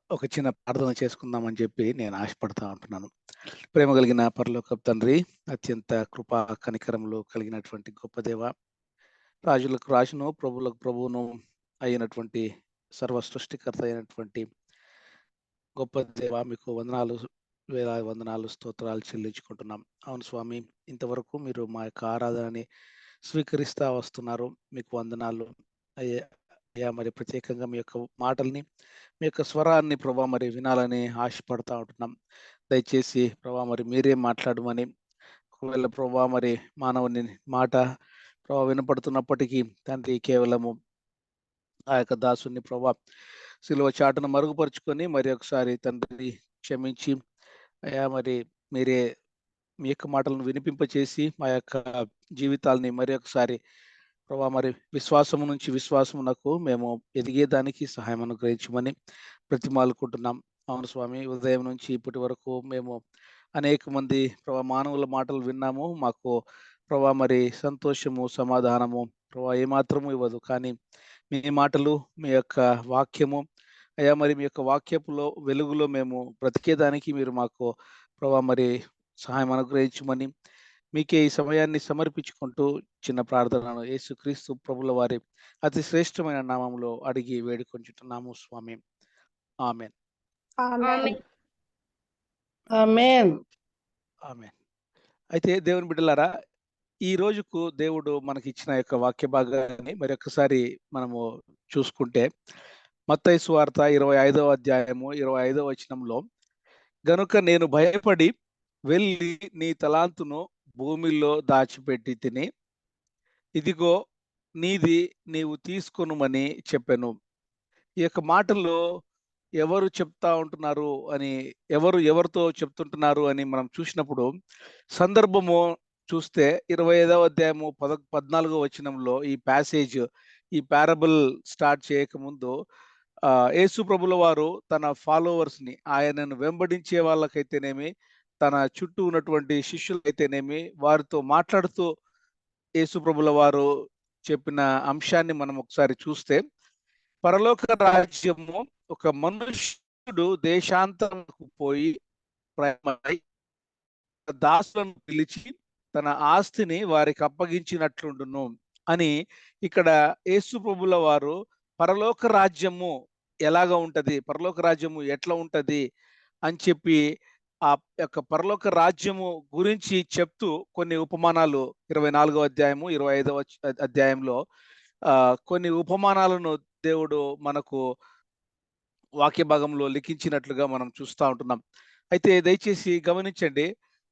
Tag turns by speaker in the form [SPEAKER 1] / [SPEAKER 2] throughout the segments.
[SPEAKER 1] ఒక చిన్న ప్రార్థన చేసుకుందామని చెప్పి నేను ఆశపడతా ఉంటున్నాను. ప్రేమ కలిగిన పరలోకపు తండ్రి, అత్యంత కృపా కనికరములు కలిగినటువంటి గొప్ప దేవ, రాజులకు రాజును, ప్రభువులకు ప్రభువును అయినటువంటి సర్వ సృష్టికర్త అయినటువంటి గొప్ప దేవ, మీకు వందనాలు, వేలాది వందనాలు, స్తోత్రాలు చెల్లించుకుంటున్నాం. అవును స్వామి, ఇంతవరకు మీరు మా యొక్క ఆరాధనని స్వీకరిస్తా వస్తున్నారు. మీకు వందనాలు అయ్యా. అయ్యా, మరి ప్రత్యేకంగా మీ యొక్క మాటల్ని, మీ యొక్క స్వరాన్ని ప్రభా మరి వినాలని ఆశపడతా ఉంటున్నాం. దయచేసి ప్రభా మరి మీరే మాట్లాడమని, ఒకవేళ ప్రభా మరి మానవుని మాట ప్రభా వినపడుతున్నప్పటికీ తండ్రి కేవలము ఆ యొక్క దాసుని ప్రభా సిలువ చాటును మరుగుపరుచుకొని మరి ఒకసారి తండ్రి క్షమించి, అయ్యా మరి మీరే మీ యొక్క మాటలను వినిపింపచేసి మా యొక్క జీవితాల్ని మరి ఒకసారి ప్రభా మరి విశ్వాసము నుంచి విశ్వాసమునకు మేము ఎదిగేదానికి సహాయం అనుగ్రహించమని ప్రతిమాలుకుంటున్నాం. అవును స్వామి, ఉదయం నుంచి ఇప్పటి వరకు మేము అనేక మంది ప్రభా మానవుల మాటలు విన్నాము. మాకు ప్రభా మరి సంతోషము, సమాధానము ప్రభా ఏమాత్రము ఇవ్వదు. కానీ మీ మాటలు, మీ యొక్క వాక్యము, అయ్యా మరి మీ యొక్క వాక్యపులో వెలుగులో మేము బ్రతికేదానికి మీరు మాకు ప్రభా మరి సహాయం అనుగ్రహించమని మీకే ఈ సమయాన్ని సమర్పించుకుంటూ చిన్న ప్రార్థనను యేసుక్రీస్తు ప్రభుల వారి అతి శ్రేష్టమైన నామములో అడిగి వేడుకొంచుతున్నాము స్వామి. ఆమెన్.
[SPEAKER 2] ఆమేన్.
[SPEAKER 3] ఆమేన్.
[SPEAKER 1] ఆమెన్. అయితే దేవుని బిడ్డలారా, ఈ రోజుకు దేవుడు మనకి ఇచ్చిన యొక్క వాక్య భాగాన్ని మరి ఒక్కసారి మనము చూసుకుంటే, మత్తయి సువార్త 25వ అధ్యాయము 25వ వచనంలో, గనుక నేను భయపడి వెళ్ళి నీ తలాంతును భూమిలో దాచిపెట్టి తిని, ఇదిగో నీది నీవు తీసుకొనుమని చెప్పాను. ఈ యొక్క మాటల్లో ఎవరు చెప్తా ఉంటున్నారు అని, ఎవరితో చెప్తుంటున్నారు అని మనం చూసినప్పుడు, సందర్భము చూస్తే 25వ అధ్యాయము 14వ వచనంలో ఈ ప్యాసేజ్, ఈ పారబుల్ స్టార్ట్ చేయకముందు యేసు ప్రభుల వారు తన ఫాలోవర్స్ని, ఆయనను వెంబడించే వాళ్ళకైతేనేమి, తన చుట్టూ ఉన్నటువంటి శిష్యులైతేనేమి, వారితో మాట్లాడుతూ యేసు ప్రభుల వారు చెప్పిన అంశాన్ని మనం ఒకసారి చూస్తే, పరలోక రాజ్యము ఒక మనుష్యుడు దేశాంతరకు పోయి ప్రయాణమై దాసులను పిలిచి తన ఆస్తిని వారికి అప్పగించినట్లుండును అని ఇక్కడ యేసు ప్రభుల వారు పరలోక రాజ్యము ఎలాగ ఉంటది, పరలోక రాజ్యము ఎట్లా ఉంటది అని చెప్పి ఆ యొక్క పరలోక రాజ్యము గురించి చెప్తూ కొన్ని ఉపమానాలు 24వ అధ్యాయము 25వ అధ్యాయంలో కొన్ని ఉపమానాలను దేవుడు మనకు వాక్య భాగంలో లిఖించినట్లుగా మనం చూస్తూ ఉంటున్నాం. అయితే దయచేసి గమనించండి,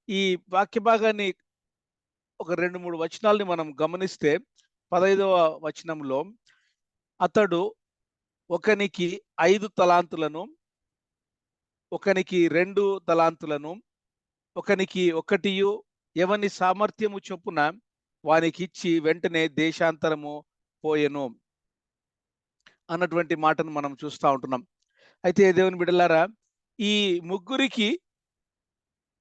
[SPEAKER 1] ఈ వాక్య భాగాన్ని ఒక 2-3 వచనాలని మనం గమనిస్తే, 15వ వచనంలో అతడు ఒకనికి 5 తలాంతులను, ఒకనికి 2 తలాంతులను, ఒకనికి 1 ఎవని సామర్థ్యము చొప్పున వానికి ఇచ్చి వెంటనే దేశాంతరము పోయెను అన్నటువంటి మాటను మనం చూస్తూ ఉంటున్నాం. అయితే దేవుని బిడ్డలారా, ఈ ముగ్గురికి,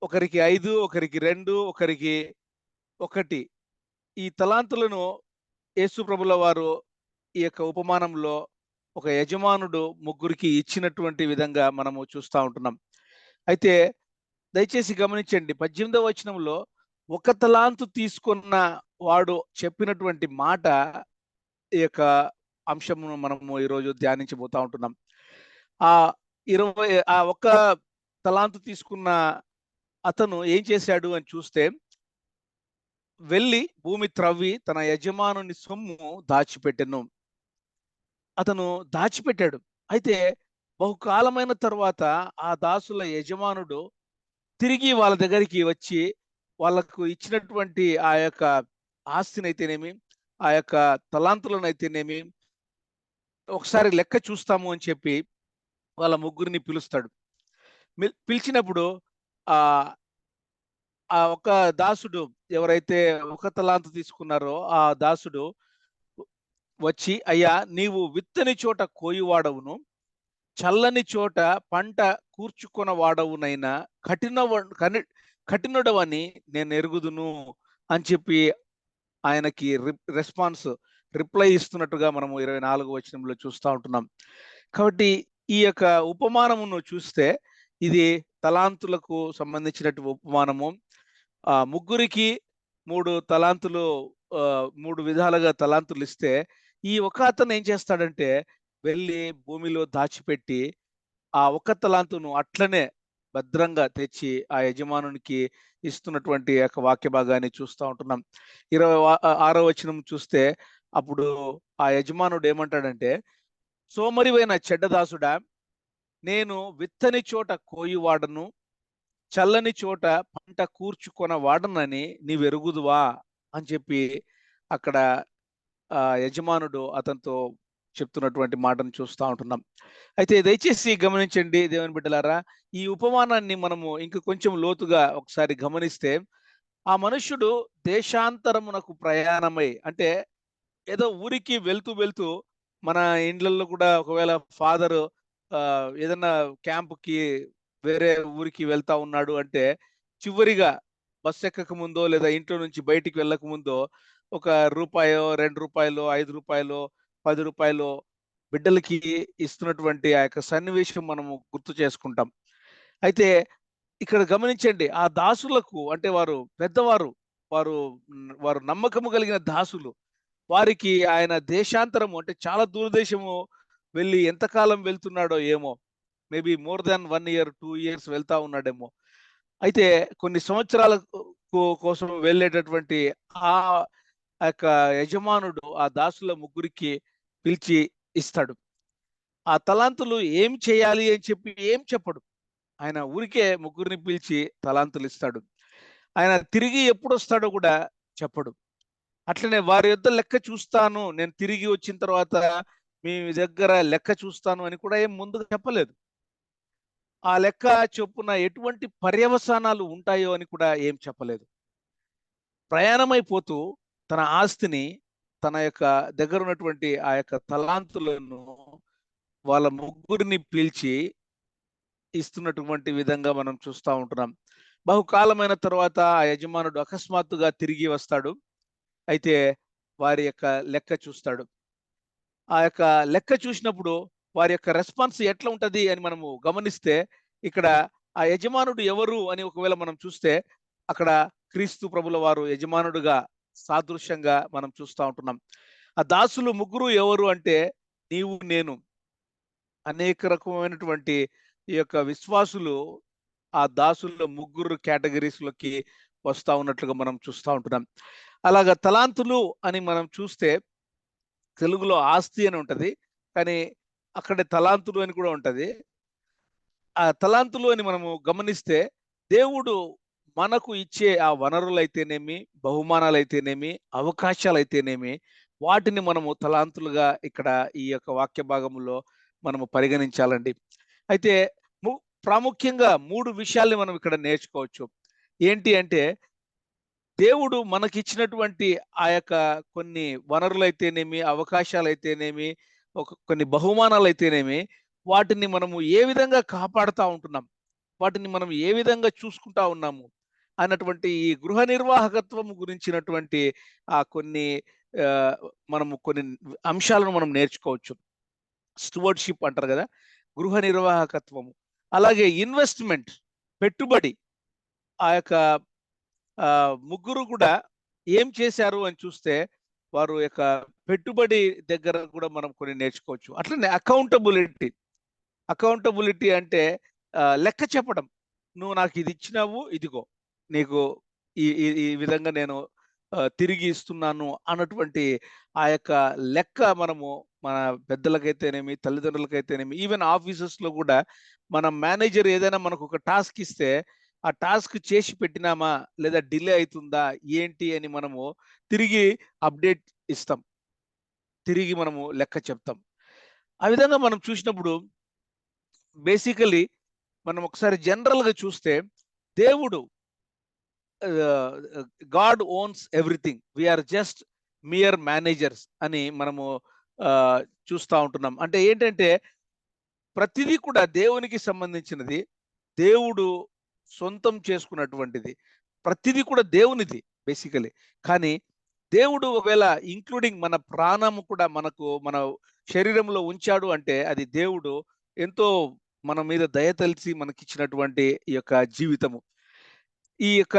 [SPEAKER 1] ఒకరికి 5, ఒకరికి 2, ఒకరికి 1, ఈ తలాంతులను యేసు ప్రభుల వారు ఈ యొక్క ఉపమానంలో ఒక యజమానుడు ముగ్గురికి ఇచ్చినటువంటి విధంగా మనము చూస్తూ ఉంటున్నాం. అయితే దయచేసి గమనించండి, 18వ వచనంలో 1 తలాంతు తీసుకున్న వాడు చెప్పినటువంటి మాట, ఈ యొక్క అంశమును మనము ఈరోజు ధ్యానించబోతా ఉంటున్నాం. ఆ 1 తలాంతు తీసుకున్న అతను ఏం చేశాడు అని చూస్తే, వెళ్ళి భూమి త్రవ్వి తన యజమానుని సొమ్ము దాచిపెట్టెను. అతను దాచిపెట్టాడు. అయితే బహుకాలమైన తర్వాత ఆ దాసుల యజమానుడు తిరిగి వాళ్ళ దగ్గరికి వచ్చి వాళ్ళకు ఇచ్చినటువంటి ఆ యొక్క ఆస్తినైతేనేమి, ఆ యొక్క తలాంతులను అయితేనేమి ఒకసారి లెక్క చూస్తాము అని చెప్పి వాళ్ళ ముగ్గురిని పిలుస్తాడు. పిలిచినప్పుడు ఆ ఆ ఒక దాసుడు, ఎవరైతే 1 తలాంతు తీసుకున్నారో ఆ దాసుడు వచ్చి, అయ్యా నీవు విత్తని చోట కోయువాడవును, చల్లని చోట పంట కూర్చుకొన వాడవునైనా కఠినుడవని నేను ఎరుగుదును అని చెప్పి ఆయనకి రిప్లై ఇస్తున్నట్టుగా మనము 24వ వచనంలో చూస్తూ ఉంటున్నాం. కాబట్టి ఈ యొక్క ఉపమానమును చూస్తే ఇది తలాంతులకు సంబంధించినటువంటి ఉపమానము. ముగ్గురికి 3 తలాంతులు, 3 విధాలుగా తలాంతులు ఇస్తే ఈ ఒక అతను ఏం చేస్తాడంటే వెళ్ళి భూమిలో దాచిపెట్టి ఆ ఒక్క తలాంతును అట్లనే భద్రంగా తెచ్చి ఆ యజమానునికి ఇస్తున్నటువంటి యొక్క వాక్య భాగాన్ని చూస్తూ ఉంటున్నాం. 26వ వచనం చూస్తే అప్పుడు ఆ యజమానుడు ఏమంటాడంటే, సోమరివైన చెడ్డదాసుడా, నేను విత్తని చోట కోయువాడను, చల్లని చోట పంట కూర్చుకొన వాడనని నీవెరుగుదువా అని చెప్పి అక్కడ యజమానుడు అతనితో చెప్తున్నటువంటి మాటను చూస్తూ ఉంటున్నాం. అయితే దయచేసి గమనించండి దేవుని బిడ్డలారా, ఈ ఉపమానాన్ని మనము ఇంక కొంచెం లోతుగా ఒకసారి గమనిస్తే, ఆ మనుష్యుడు దేశాంతరమునకు ప్రయాణమై, అంటే ఏదో ఊరికి వెళ్తూ వెళ్తూ మన ఇండ్లలో కూడా ఒకవేళ ఫాదరు ఏదన్నా క్యాంపుకి వేరే ఊరికి వెళ్తా ఉన్నాడు అంటే చివరిగా బస్సు ఎక్కక ముందో లేదా ఇంట్లో నుంచి బయటికి వెళ్ళక ముందో ఒక రూపాయో, ₹2, ₹5, ₹10 బిడ్డలకి ఇస్తున్నటువంటి ఆ యొక్క సన్నివేశం మనము గుర్తు చేసుకుంటాం. అయితే ఇక్కడ గమనించండి, ఆ దాసులకు అంటే వారు పెద్దవారు, వారు నమ్మకము కలిగిన దాసులు. వారికి ఆయన దేశాంతరము అంటే చాలా దూరదేశము వెళ్ళి ఎంతకాలం వెళ్తున్నాడో ఏమో, maybe more than 1 year 2 years వెళ్తా ఉన్నాడేమో. అయితే కొన్ని సంవత్సరాల కోసం వెళ్ళేటటువంటి ఆ యొక్క యజమానుడు ఆ దాసుల ముగ్గురికి పిలిచి ఇస్తాడు. ఆ తలాంతులు ఏం చేయాలి అని చెప్పి ఏం చెప్పడు. ఆయన ఊరికే ముగ్గురిని పిలిచి తలాంతులు ఇస్తాడు. ఆయన తిరిగి ఎప్పుడు వస్తాడో కూడా చెప్పడు. అట్లనే వారి యొద్ద లెక్క చూస్తాను, నేను తిరిగి వచ్చిన తర్వాత మీ దగ్గర లెక్క చూస్తాను అని కూడా ఏం ముందుగా చెప్పలేదు. ఆ లెక్క చొప్పున ఎటువంటి పర్యవసానాలు ఉంటాయో అని కూడా ఏం చెప్పలేదు. ప్రయాణమైపోతూ తన ఆస్తిని, తన యొక్క దగ్గర ఉన్నటువంటి ఆ యొక్క తలాంతులను వాళ్ళ ముగ్గురిని పిలిచి ఇస్తున్నటువంటి విధంగా మనం చూస్తూ ఉంటున్నాం. బహుకాలమైన తర్వాత ఆ యజమానుడు అకస్మాత్తుగా తిరిగి వస్తాడు. అయితే వారి యొక్క లెక్క చూస్తాడు. ఆ యొక్క లెక్క చూసినప్పుడు వారి యొక్క రెస్పాన్స్ ఎట్లా ఉంటది అని మనము గమనిస్తే, ఇక్కడ ఆ యజమానుడు ఎవరు అని ఒకవేళ మనం చూస్తే అక్కడ క్రీస్తు ప్రభుల వారు యజమానుడుగా సాదృశ్యంగా మనం చూస్తూ ఉంటున్నాం. ఆ దాసులు ముగ్గురు ఎవరు అంటే నీవు నేను. అనేక రకమైనటువంటి ఈ యొక్క విశ్వాసులు ఆ దాసుల్లో ముగ్గురు కేటగిరీస్ లోకి వస్తా ఉన్నట్లుగా మనం చూస్తూ ఉంటున్నాం. అలాగా తలాంతులు అని మనం చూస్తే తెలుగులో ఆస్తి అని ఉంటది, కానీ అక్కడ తలాంతులు అని కూడా ఉంటది. ఆ తలాంతులు అని మనము గమనిస్తే దేవుడు మనకు ఇచ్చే ఆ వనరులైతేనేమి, బహుమానాలైతేనేమి, అవకాశాలైతేనేమి, వాటిని మనము తలాంతులుగా ఇక్కడ ఈ యొక్క వాక్య భాగంలో మనము పరిగణించాలండి. అయితే ప్రాముఖ్యంగా 3 విషయాల్ని మనం ఇక్కడ నేర్చుకోవచ్చు. ఏంటి అంటే, దేవుడు మనకిచ్చినటువంటి ఆ యొక్క కొన్ని వనరులైతేనేమి, అవకాశాలైతేనేమి, కొన్ని బహుమానాలైతేనేమి, వాటిని మనము ఏ విధంగా కాపాడుతా ఉంటున్నాం, వాటిని మనం ఏ విధంగా చూసుకుంటా ఉన్నాము అన్నటువంటి ఈ గృహ నిర్వాహకత్వం గురించినటువంటి కొన్ని మనము కొన్ని అంశాలను మనం నేర్చుకోవచ్చు. స్టూవర్డ్షిప్ అంటారు కదా, గృహ నిర్వాహకత్వము. అలాగే ఇన్వెస్ట్మెంట్, పెట్టుబడి. ఆ యొక్క ముగ్గురు కూడా ఏం చేశారు అని చూస్తే వారు యొక్క పెట్టుబడి దగ్గర కూడా మనం కొన్ని నేర్చుకోవచ్చు. అట్లనే అకౌంటబిలిటీ అంటే లెక్క చెప్పడం. నువ్వు నాకు ఇది ఇచ్చినావు, ఇదిగో నీకు ఈ ఈ విధంగా నేను తిరిగి ఇస్తున్నాను అన్నటువంటి ఆ యొక్క లెక్క మనము మన పెద్దలకైతేనేమి, తల్లిదండ్రులకైతేనేమి, ఈవెన్ ఆఫీసెస్ లో కూడా మన మేనేజర్ ఏదైనా మనకు ఒక టాస్క్ ఇస్తే ఆ టాస్క్ చేసి పెట్టినామా లేదా డిలే అవుతుందా ఏంటి అని మనము తిరిగి అప్డేట్ ఇస్తాం, తిరిగి మనము లెక్క చెప్తాం. ఆ విధంగా మనం చూసినప్పుడు బేసికలీ మనం ఒకసారి జనరల్ గా చూస్తే దేవుడు, god owns everything, we are just mere managers అని మనము చూస్తూ ఉంటున్నాం. అంటే ఏంటంటే ప్రతిదీ కూడా దేవునికి సంబంధించినది, దేవుడు సొంతం చేసుకున్నటువంటిది, ప్రతిదీ కూడా దేవునిది బేసికలీ. కానీ దేవుడు ఒకవేళ ఇంక్లూడింగ్ మన ప్రాణము కూడా మన శరీరంలో ఉంచాడు అంటే అది దేవుడు ఎంతో మన మీద దయ తలిచి మనకిచ్చినటువంటి ఈ యొక్క జీవితము. ఈ యొక్క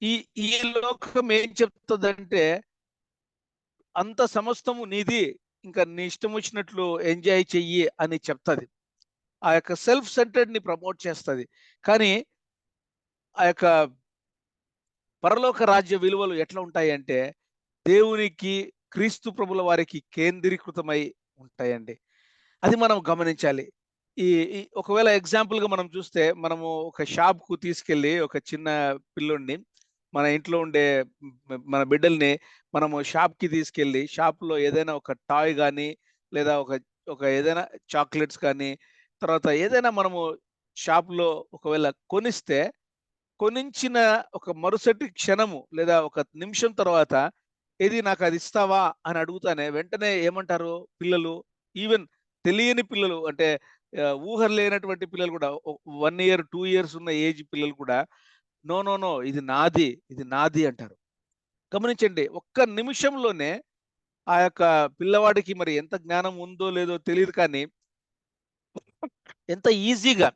[SPEAKER 1] ఈ ఈ లోకం ఏం చెప్తదంటే, అంత సమస్తము నీది. ఇంకా నీ ఇష్టం వచ్చినట్లు ఎంజాయ్ చెయ్యి అని చెప్తది. ఆ యొక్క సెల్ఫ్ సెంటర్డ్‌ని ప్రమోట్ చేస్తది. కానీ ఆ యొక్క పరలోక రాజ్య విలువలు ఎట్లా ఉంటాయంటే, దేవునికి, క్రీస్తు ప్రభుల వారికి కేంద్రీకృతమై ఉంటాయండి. అది మనం గమనించాలి. ఈ ఈ ఒకవేళ ఎగ్జాంపుల్‌గా మనం చూస్తే, మనము ఒక షాప్‌కు తీసుకెళ్ళి ఒక చిన్న పిల్లోడిని, మన ఇంట్లో ఉండే మన బిడ్డల్ని మనము షాప్‌కి తీసుకెళ్ళి, షాప్‌లో ఏదైనా ఒక టాయ్ గాని, లేదా ఒక ఒక ఏదైనా చాక్లెట్స్ కానీ, తర్వాత ఏదైనా మనము షాప్‌లో ఒకవేళ కొనిస్తే, కొనించిన ఒక మరుసటి క్షణము లేదా ఒక నిమిషం తర్వాత, "ఏది నాకది ఇస్తావా?" అని అడుగుతానే వెంటనే ఏమంటారు పిల్లలు? ఈవెన్ తెలియని పిల్లలు అంటే ఊహ లేనటువంటి పిల్లలు కూడా 1 ఇయర్, 2 ఇయర్స్ ఉన్న ఏజ్ పిల్లలు కూడా, "నో, నో, నో ఇది నాది, ఇది నాది" అంటారు. గమనించండి. ఒక్క నిమిషంలోనే ఆ యొక్క పిల్లవాడికి మరి ఎంత జ్ఞానం ఉందో లేదో తెలీదు కానీ, ఎంత ఈజీగా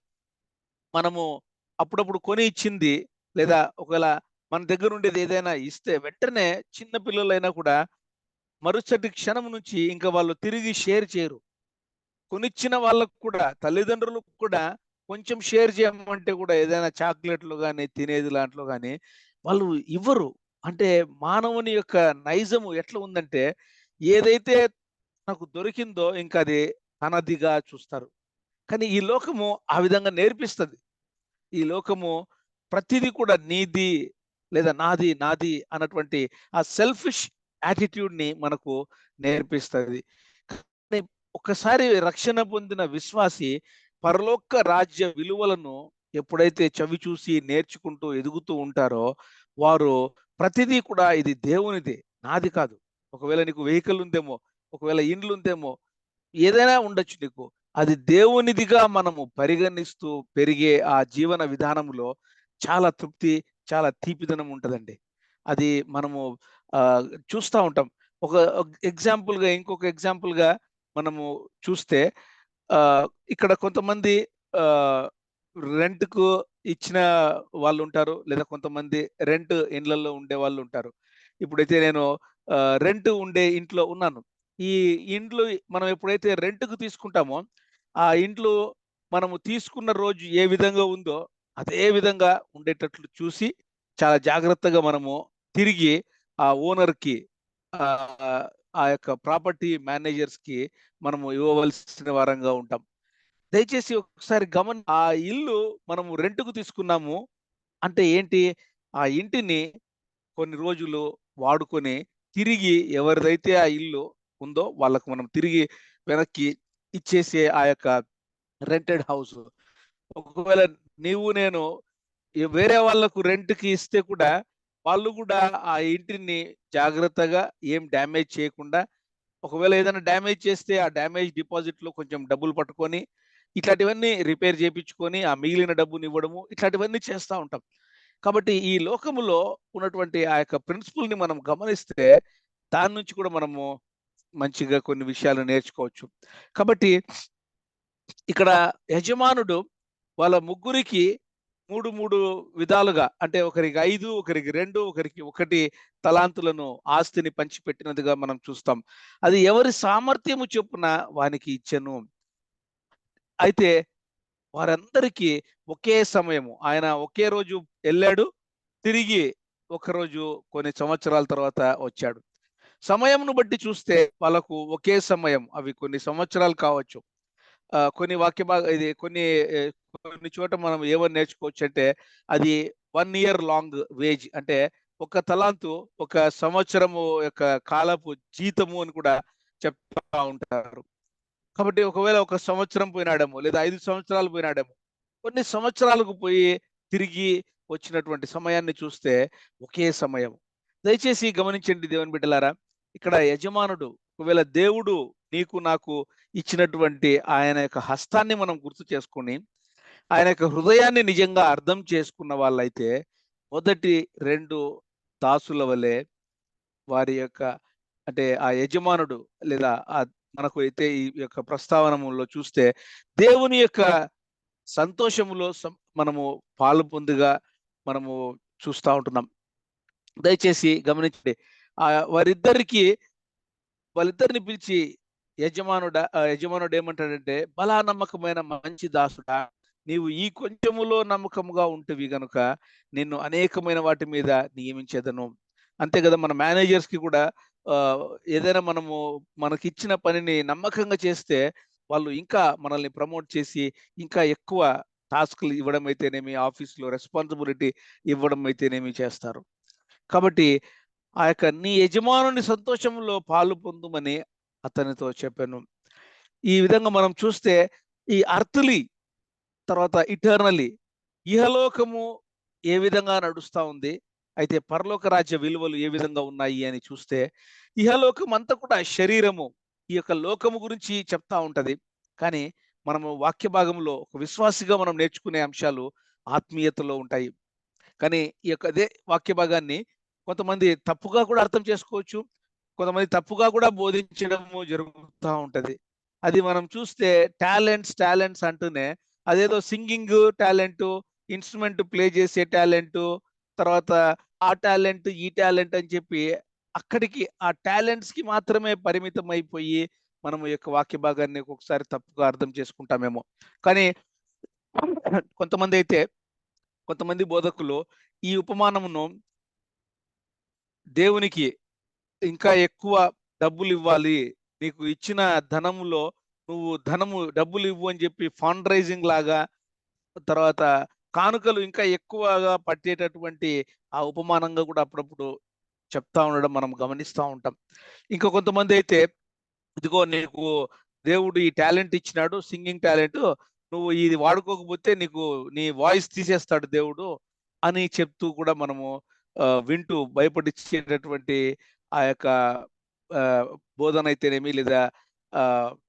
[SPEAKER 1] మనము అప్పుడప్పుడు కొని ఇచ్చింది, లేదా ఒకవేళ మన దగ్గర ఉండేది ఏదైనా ఇస్తే వెంటనే చిన్న పిల్లలైనా కూడా మరుసటి క్షణం నుంచి ఇంకా వాళ్ళు తిరిగి షేర్ చేయరు. కొనిచ్చిన వాళ్ళకు కూడా, తల్లిదండ్రులకు కూడా కొంచెం షేర్ చేయమంటే కూడా ఏదైనా చాక్లెట్‌లు గాని, తినేది లాంటిలో గాని వాళ్ళు ఇవ్వరు. అంటే మానవుని యొక్క నైజము ఎట్లా ఉందంటే, ఏదైతే నాకు దొరికిందో ఇంక అది తనదిగా చూస్తారు. కానీ ఈ లోకము ఆ విధంగా నేర్పిస్తది. ఈ లోకము ప్రతిది కూడా నీది లేదా నాది, నాది అన్నటువంటి ఆ సెల్ఫిష్ యాటిట్యూడ్‌ని మనకు నేర్పిస్తది. కానీ ఒక్కసారి రక్షణ పొందిన విశ్వాసి పరలోక రాజ్య విలువలను ఎప్పుడైతే చవిచూసి నేర్చుకుంటూ ఎదుగుతూ ఉంటారో, వారు ప్రతిదీ కూడా ఇది దేవునిదే, నాది కాదు. ఒకవేళ నీకు వెహికల్ ఉందేమో, ఒకవేళ ఇండ్లుందేమో, ఏదైనా ఉండొచ్చు నీకు. అది దేవునిదిగా మనము పరిగణిస్తూ పెరిగే ఆ జీవన విధానంలో చాలా తృప్తి, చాలా తీపిదనం ఉంటదండి. అది మనము చూస్తా ఉంటాం. ఒక ఎగ్జాంపుల్‌గా ఇంకొక ఎగ్జాంపుల్‌గా మనము చూస్తే ఇక్కడ కొంతమంది ఆహ్, రెంట్‌కు ఇచ్చిన వాళ్ళుంటారు. లేదా కొంతమంది రెంట్ ఇండ్లల్లో ఉండేవాళ్ళుంటారు. ఇప్పుడైతే నేను రెంట్ ఉండే ఇంట్లో ఉన్నాను. ఈ ఇండ్లు మనం ఎప్పుడైతే రెంట్‌కు తీసుకుంటామో, ఆ ఇండ్లు మనము తీసుకున్న రోజు ఏ విధంగా ఉందో, అదే విధంగా ఉండేటట్లు చూసి, చాలా జాగ్రత్తగా మనము తిరిగి ఆ ఓనర్‌కి ఆహ్, ఆ యొక్క ప్రాపర్టీ మేనేజర్స్‌కి మనము ఇవ్వవలసిన వారంగా ఉంటాం. దయచేసి ఒకసారి ఆ ఇల్లు మనము రెంట్‌కు తీసుకున్నాము అంటే ఏంటి? ఆ ఇంటిని కొన్ని రోజులు వాడుకొని, తిరిగి ఎవరిదైతే ఆ ఇల్లు ఉందో వాళ్ళకు మనం తిరిగి వెనక్కి ఇచ్చేసే ఆ యొక్క రెంటెడ్ హౌస్. ఒకవేళ నీవు నేను వేరే వాళ్ళకు రెంట్‌కి ఇస్తే కూడా, వాళ్ళు కూడా ఆ ఇంటిని జాగ్రత్తగా ఏం డ్యామేజ్ చేయకుండా, ఒకవేళ ఏదైనా డ్యామేజ్ చేస్తే ఆ డ్యామేజ్ డిపాజిట్‌లో కొంచెం డబ్బులు పట్టుకొని, ఇట్లాంటివన్నీ రిపేర్ చేపించుకొని, ఆ మిగిలిన డబ్బునివ్వడము, ఇట్లాంటివన్నీ చేస్తా ఉంటాం. కాబట్టి ఈ లోకములో ఉన్నటువంటి ఆ యొక్క ప్రిన్సిపల్‌ని మనం గమనిస్తే, దాని నుంచి కూడా మనము మంచిగా కొన్ని విషయాలు నేర్చుకోవచ్చు. కాబట్టి ఇక్కడ యజమానుడు వాళ్ళ ముగ్గురికి 3 విధాలుగా అంటే ఒకరికి 5, ఒకరికి 2, ఒకరికి 1 తలాంతులను ఆస్తిని పంచిపెట్టినదిగా మనం చూస్తాం. అది ఎవరి సామర్థ్యము చొప్పున వానికి ఇచ్చెను. అయితే వారందరికీ ఒకే సమయము. ఆయన ఒకే రోజు ఎళ్ళాడు. తిరిగి ఒకరోజు కొన్ని సంవత్సరాల తర్వాత వచ్చాడు. సమయంను బట్టి చూస్తే వాళ్ళకు ఒకే సమయం. అవి కొన్ని సంవత్సరాలు కావచ్చు. కొన్ని ఇది కొన్ని చోట మనం ఏమని నేర్చుకోవచ్చంటే, అది 1 ఇయర్ లాంగ్ వేజ్ అంటే ఒక తలాంతు ఒక సంవత్సరము యొక్క కాలపు జీతము అని కూడా చెప్తా ఉంటారు. కాబట్టి ఒకవేళ ఒక సంవత్సరం పోయినాడేమో, లేదా 5 సంవత్సరాలు పోయినాడేమో. కొన్ని సంవత్సరాలకు పోయి తిరిగి వచ్చినటువంటి సమయాన్ని చూస్తే ఒకే సమయం. దయచేసి గమనించండి దేవుని బిడ్డలారా. ఇక్కడ యజమానుడు ఒకవేళ దేవుడు నీకు నాకు ఇచ్చినటువంటి ఆయన యొక్క హస్తాన్ని మనం గుర్తు చేసుకొని, ఆయన యొక్క హృదయాన్ని నిజంగా అర్థం చేసుకున్న వాళ్ళైతే, మొదటి 2 దాసుల వలె వారి యొక్క అంటే ఆ యజమానుడు లేదా మనకు అయితే ఈ యొక్క ప్రస్తావనలో చూస్తే దేవుని యొక్క సంతోషములో మనము పాలు పొందుగా మనము చూస్తూ ఉంటున్నాం. దయచేసి గమనించండి. వాళ్ళిద్దరిని పిలిచి యజమానుడు ఏమంటాడంటే, బలా నమ్మకమైన మంచి దాసుడా, నీవు ఈ కొంచెములో నమ్మకముగా ఉంటివి గనుక నిన్ను అనేకమైన వాటి మీద నియమించేదను. అంతే కదా, మన మేనేజర్స్ కి కూడా ఏదైనా మనకిచ్చిన పనిని నమ్మకంగా చేస్తే వాళ్ళు ఇంకా మనల్ని ప్రమోట్ చేసి ఇంకా ఎక్కువ టాస్క్లు ఇవ్వడం అయితేనేమి, ఆఫీస్లో రెస్పాన్సిబిలిటీ ఇవ్వడం అయితేనేమి చేస్తారు. కాబట్టి ఆ యొక్క నీ యజమానుని సంతోషంలో పాలు పొందుమని అతనితో చెప్పాను. ఈ విధంగా మనం చూస్తే ఈ అర్త్లీ తర్వాత ఇటర్నలీ ఇహలోకము ఏ విధంగా నడుస్తా ఉంది, అయితే పరలోక రాజ్య విలువలు ఏ విధంగా ఉన్నాయి అని చూస్తే ఇహలోకం అంతా కూడా శరీరము, ఈ యొక్క లోకము గురించి చెప్తా ఉంటది. కానీ మనము వాక్య భాగంలో ఒక విశ్వాసిగా మనం నేర్చుకునే అంశాలు ఆత్మీయతలో ఉంటాయి. కానీ ఈ యొక్క అదే వాక్య భాగాన్ని కొంతమంది తప్పుగా కూడా అర్థం చేసుకోవచ్చు, కొంతమంది తప్పుగా కూడా బోధించడము జరుగుతూ ఉంటది. అది మనం చూస్తే టాలెంట్స్ అంటూనే అదేదో సింగింగ్ టాలెంట్, ఇన్స్ట్రుమెంట్ ప్లే చేసే టాలెంట్, తర్వాత ఆ టాలెంట్ ఈ టాలెంట్ అని చెప్పి అక్కడికి ఆ టాలెంట్స్ కి మాత్రమే పరిమితం అయిపోయి మనం ఈ యొక్క వాక్య భాగాన్ని ఒక్కొక్కసారి తప్పుగా అర్థం చేసుకుంటామేమో. కానీ కొంతమంది బోధకులు ఈ ఉపమానమును దేవునికి ఇంకా ఎక్కువ డబ్బులు ఇవ్వాలి, నీకు ఇచ్చిన ధనములో నువ్వు డబ్బులు ఇవ్వు అని చెప్పి ఫండ్ రైజింగ్ లాగా, తర్వాత కానుకలు ఇంకా ఎక్కువగా పట్టేటటువంటి ఆ ఉపమానంగా కూడా అప్పుడప్పుడు చెప్తా ఉండడం మనం గమనిస్తూ ఉంటాం. ఇంకా కొంతమంది అయితే, ఇదిగో నీకు దేవుడు ఈ టాలెంట్ ఇచ్చినాడు, సింగింగ్ టాలెంట్, నువ్వు ఇది వాడుకోకపోతే నీ వాయిస్ తీసేస్తాడు దేవుడు అని చెప్తూ కూడా మనము వింటూ భయపడిచ్చేటటువంటి ఆ యొక్క బోధన అయితేనేమి, లేదా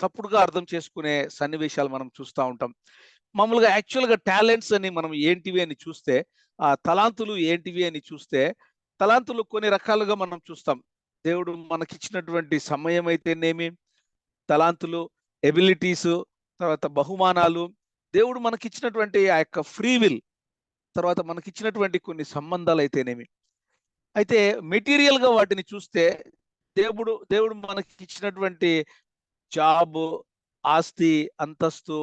[SPEAKER 1] తప్పుడుగా అర్థం చేసుకునే సన్నివేశాలు మనం చూస్తూ ఉంటాం. మామూలుగా యాక్చువల్గా టాలెంట్స్ అని మనం ఏంటివి అని చూస్తే, ఆ తలాంతులు ఏంటివి అని చూస్తే, తలాంతులు కొన్ని రకాలుగా మనం చూస్తాం. దేవుడు మనకిచ్చినటువంటి సమయం అయితేనేమి, తలాంతులు, ఎబిలిటీస్, తర్వాత బహుమానాలు, దేవుడు మనకిచ్చినటువంటి ఆ యొక్క ఫ్రీ విల్, తర్వాత మనకిచ్చినటువంటి కొన్ని సంబంధాలు అయితేనేమి. అయితే మెటీరియల్ గా వాటిని చూస్తే దేవుడు మనకి ఇచ్చినటువంటి జాబ్, ఆస్తి, అంతస్తు,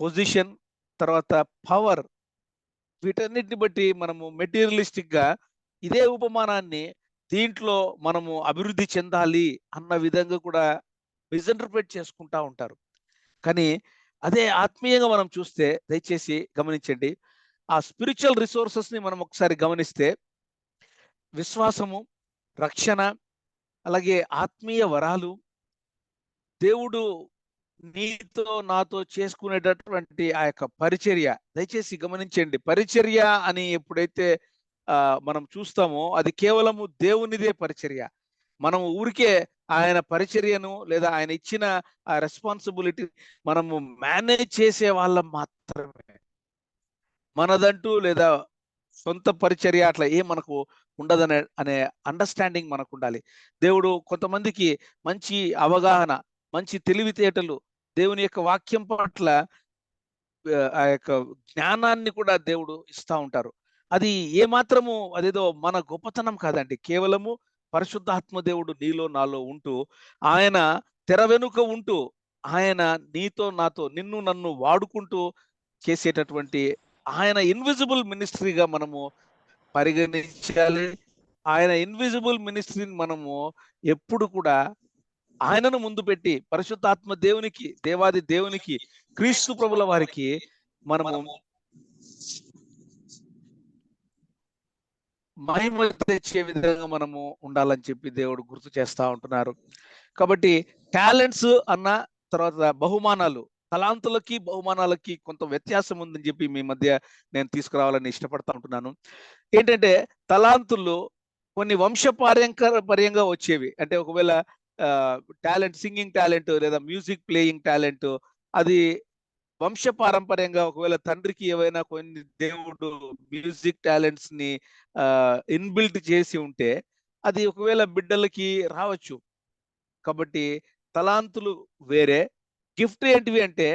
[SPEAKER 1] పొజిషన్, తర్వాత పవర్, వీటన్నిటిని బట్టి మనము మెటీరియలిస్టిక్ గా ఇదే ఉపమానాన్ని దీంట్లో మనము అభివృద్ధి చెందాలి అన్న విధంగా కూడా మిస్ఇంటర్ప్రిట్ చేసుకుంటా ఉంటారు. కానీ అదే ఆత్మీయంగా మనం చూస్తే, దయచేసి గమనించండి, ఆ స్పిరిచువల్ రిసోర్సెస్ ని మనం ఒకసారి గమనిస్తే విశ్వాసము, రక్షణ, అలాగే ఆత్మీయ వరాలు, దేవుడు నీతో నాతో చేసుకునేటటువంటి ఆ యొక్క పరిచర్య, దయచేసి గమనించండి, పరిచర్య అని ఎప్పుడైతే మనం చూస్తామో అది కేవలము దేవునిదే పరిచర్య. మనం ఊరికే ఆయన పరిచర్యను లేదా ఆయన ఇచ్చిన ఆ రెస్పాన్సిబిలిటీ మనము మేనేజ్ చేసే వాళ్ళం మాత్రమే. మనదంటూ లేదా సొంత పరిచర్య అట్లా మనకు అనే అండర్స్టాండింగ్ మనకు ఉండాలి. దేవుడు కొంతమందికి మంచి అవగాహన, మంచి తెలివితేటలు, దేవుని యొక్క వాక్యం పట్ల ఆ యొక్క జ్ఞానాన్ని కూడా దేవుడు ఇస్తా ఉంటారు. అది ఏమాత్రము అదేదో మన గొప్పతనం కాదండి, కేవలము పరిశుద్ధాత్మ దేవుడు నీలో నాలో ఉంటూ, ఆయన తెర వెనుక ఉంటూ, ఆయన నీతో నాతో నిన్ను నన్ను వాడుకుంటూ చేసేటటువంటి ఆయన ఇన్విజిబుల్ మినిస్ట్రీగా మనము పరిగణించాలి. ఆయన ఇన్విజిబుల్ మినిస్ట్రీని మనము ఎప్పుడు కూడా ఆయనను ముందు పెట్టి పరిశుద్ధాత్మ దేవునికి, దేవాది దేవునికి, క్రీస్తు ప్రభుల వారికి మనము మహిమ తెచ్చే విధంగా మనము ఉండాలని చెప్పి దేవుడు గుర్తు చేస్తా ఉంటున్నారు. కాబట్టి టాలెంట్స్ అన్న తర్వాత బహుమానాలు, తలాంతులకి బహుమానాలకి కొంత వ్యత్యాసం ఉందని చెప్పి మీ మధ్య నేను తీసుకురావాలని ఇష్టపడతా ఉంటున్నాను. ఏంటంటే తలాంతులు కొన్ని వంశపారంపర్యంగా వచ్చేవి. అంటే ఒకవేళ టాలెంట్, సింగింగ్ టాలెంట్ లేదా మ్యూజిక్ ప్లేయింగ్ టాలెంట్, అది వంశపారంపర్యంగా ఒకవేళ తండ్రికి ఏవైనా కొన్ని దేవుడు మ్యూజిక్ టాలెంట్స్ ని ఇన్బిల్ట్ చేసి ఉంటే అది ఒకవేళ బిడ్డలకి రావచ్చు. కాబట్టి తలాంతులు వేరే, గిఫ్ట్ ఏంటివి అంటే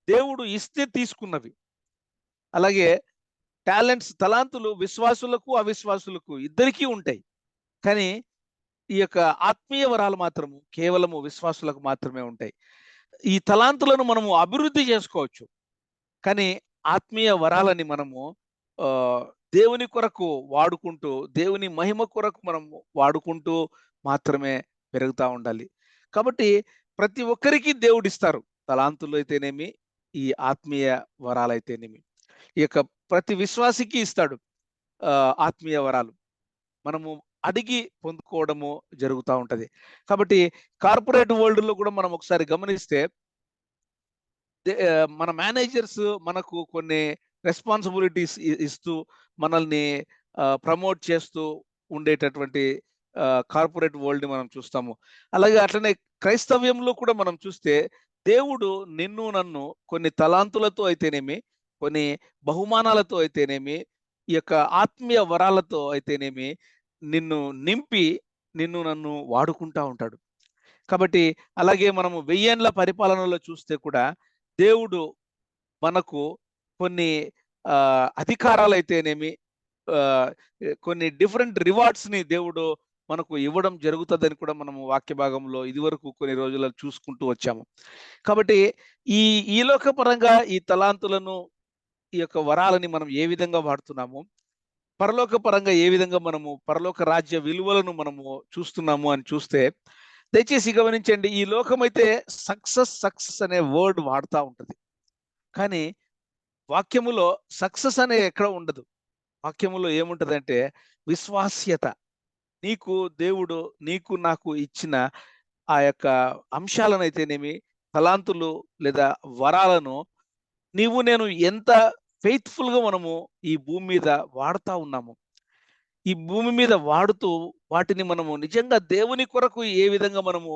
[SPEAKER 1] దేవుడు ఇస్తే తీసుకున్నవి. అలాగే టాలెంట్స్, తలాంతులు విశ్వాసులకు అవిశ్వాసులకు ఇద్దరికీ ఉంటాయి. కానీ ఈ యొక్క ఆత్మీయ వరాలు మాత్రము కేవలము విశ్వాసులకు మాత్రమే ఉంటాయి. ఈ తలాంతులను మనము అభివృద్ధి చేసుకోవచ్చు. కానీ ఆత్మీయ వరాలని మనము దేవుని కొరకు వాడుకుంటూ, దేవుని మహిమ కొరకు మనము వాడుకుంటూ మాత్రమే పెరుగుతా ఉండాలి. కాబట్టి ప్రతి ఒక్కరికి దేవుడిస్తారు. తలాంతులు అయితేనేమి, ఈ ఆత్మీయ వరాలైతేనేమి. ఈ యొక్క ప్రతి విశ్వాసికి ఇస్తాడు ఆత్మీయ వరాలు. మనము అడిగి పొందుకోవడము జరుగుతూ ఉంటది. కాబట్టి కార్పొరేట్ వరల్డ్ లో కూడా మనం ఒకసారి గమనిస్తే మన మేనేజర్స్ మనకు కొన్ని రెస్పాన్సిబిలిటీస్ ఇస్తూ మనల్ని ప్రమోట్ చేస్తూ ఉండేటటువంటి కార్పొరేట్ వరల్డ్ ని మనం చూస్తాము. అలాగే అట్లనే క్రైస్తవ్యంలో కూడా మనం చూస్తే దేవుడు నిన్ను నన్ను కొన్ని తలాంతులతో అయితేనేమి, కొన్ని బహుమానాలతో అయితేనేమి, ఈ యొక్క ఆత్మీయ వరాలతో అయితేనేమి నిన్ను నింపి నిన్ను నన్ను వాడుకుంటా ఉంటాడు. కాబట్టి అలాగే మనము 1000 ఏండ్ల పరిపాలనలో చూస్తే కూడా దేవుడు మనకు కొన్ని అధికారాలు అయితేనేమి, కొన్ని డిఫరెంట్ రివార్డ్స్ ని దేవుడు మనకు ఇవ్వడం జరుగుతుందని కూడా మనము వాక్య భాగంలో ఇదివరకు కొన్ని రోజులలో చూసుకుంటూ వచ్చాము. కాబట్టి ఈ లోక పరంగా ఈ తలాంతులను, ఈ యొక్క వరాలని మనం ఏ విధంగా వాడుతున్నాము, పరలోక పరంగా ఏ విధంగా మనము పరలోక రాజ్య విలువలను మనము చూస్తున్నాము అని చూస్తే, దయచేసి గమనించండి. ఈ లోకమైతే సక్సెస్ అనే వర్డ్ వాడుతూ ఉంటది. కానీ వాక్యములో సక్సెస్ అనే ఎక్కడ ఉండదు. వాక్యములో ఏముంటదంటే విశ్వాస్యత. దేవుడు నీకు నాకు ఇచ్చిన ఆ యొక్క అంశాలనైతేనేమి, తలాంతులు లేదా వరాలను నేను ఎంత ఫెయిత్ఫుల్ గా మనము ఈ భూమి మీద వాడుతా ఉన్నాము. ఈ భూమి మీద వాడుతూ వాటిని మనము నిజంగా దేవుని కొరకు ఏ విధంగా మనము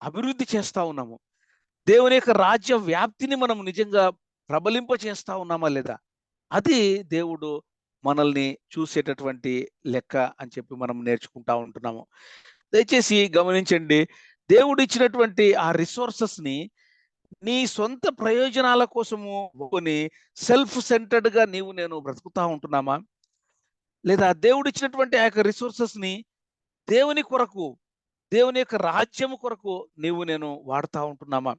[SPEAKER 1] అభివృద్ధి చేస్తా ఉన్నాము, దేవుని యొక్క రాజ్య వ్యాప్తిని మనం నిజంగా ప్రబలింప చేస్తా ఉన్నామా లేదా, అది దేవుడు మనల్ని చూసేటటువంటి లెక్క అని చెప్పి మనం నేర్చుకుంటా ఉంటున్నాము. దయచేసి గమనించండి. దేవుడు ఇచ్చినటువంటి ఆ రిసోర్సెస్ ని నీ సొంత ప్రయోజనాల కోసము కొన్ని సెల్ఫ్ సెంటర్డ్ గా నేను బ్రతుకుతా ఉంటున్నామా, లేదా దేవుడు ఇచ్చినటువంటి ఆ యొక్క రిసోర్సెస్ ని దేవుని కొరకు, దేవుని యొక్క రాజ్యము కొరకు నేను వాడుతా ఉంటున్నామా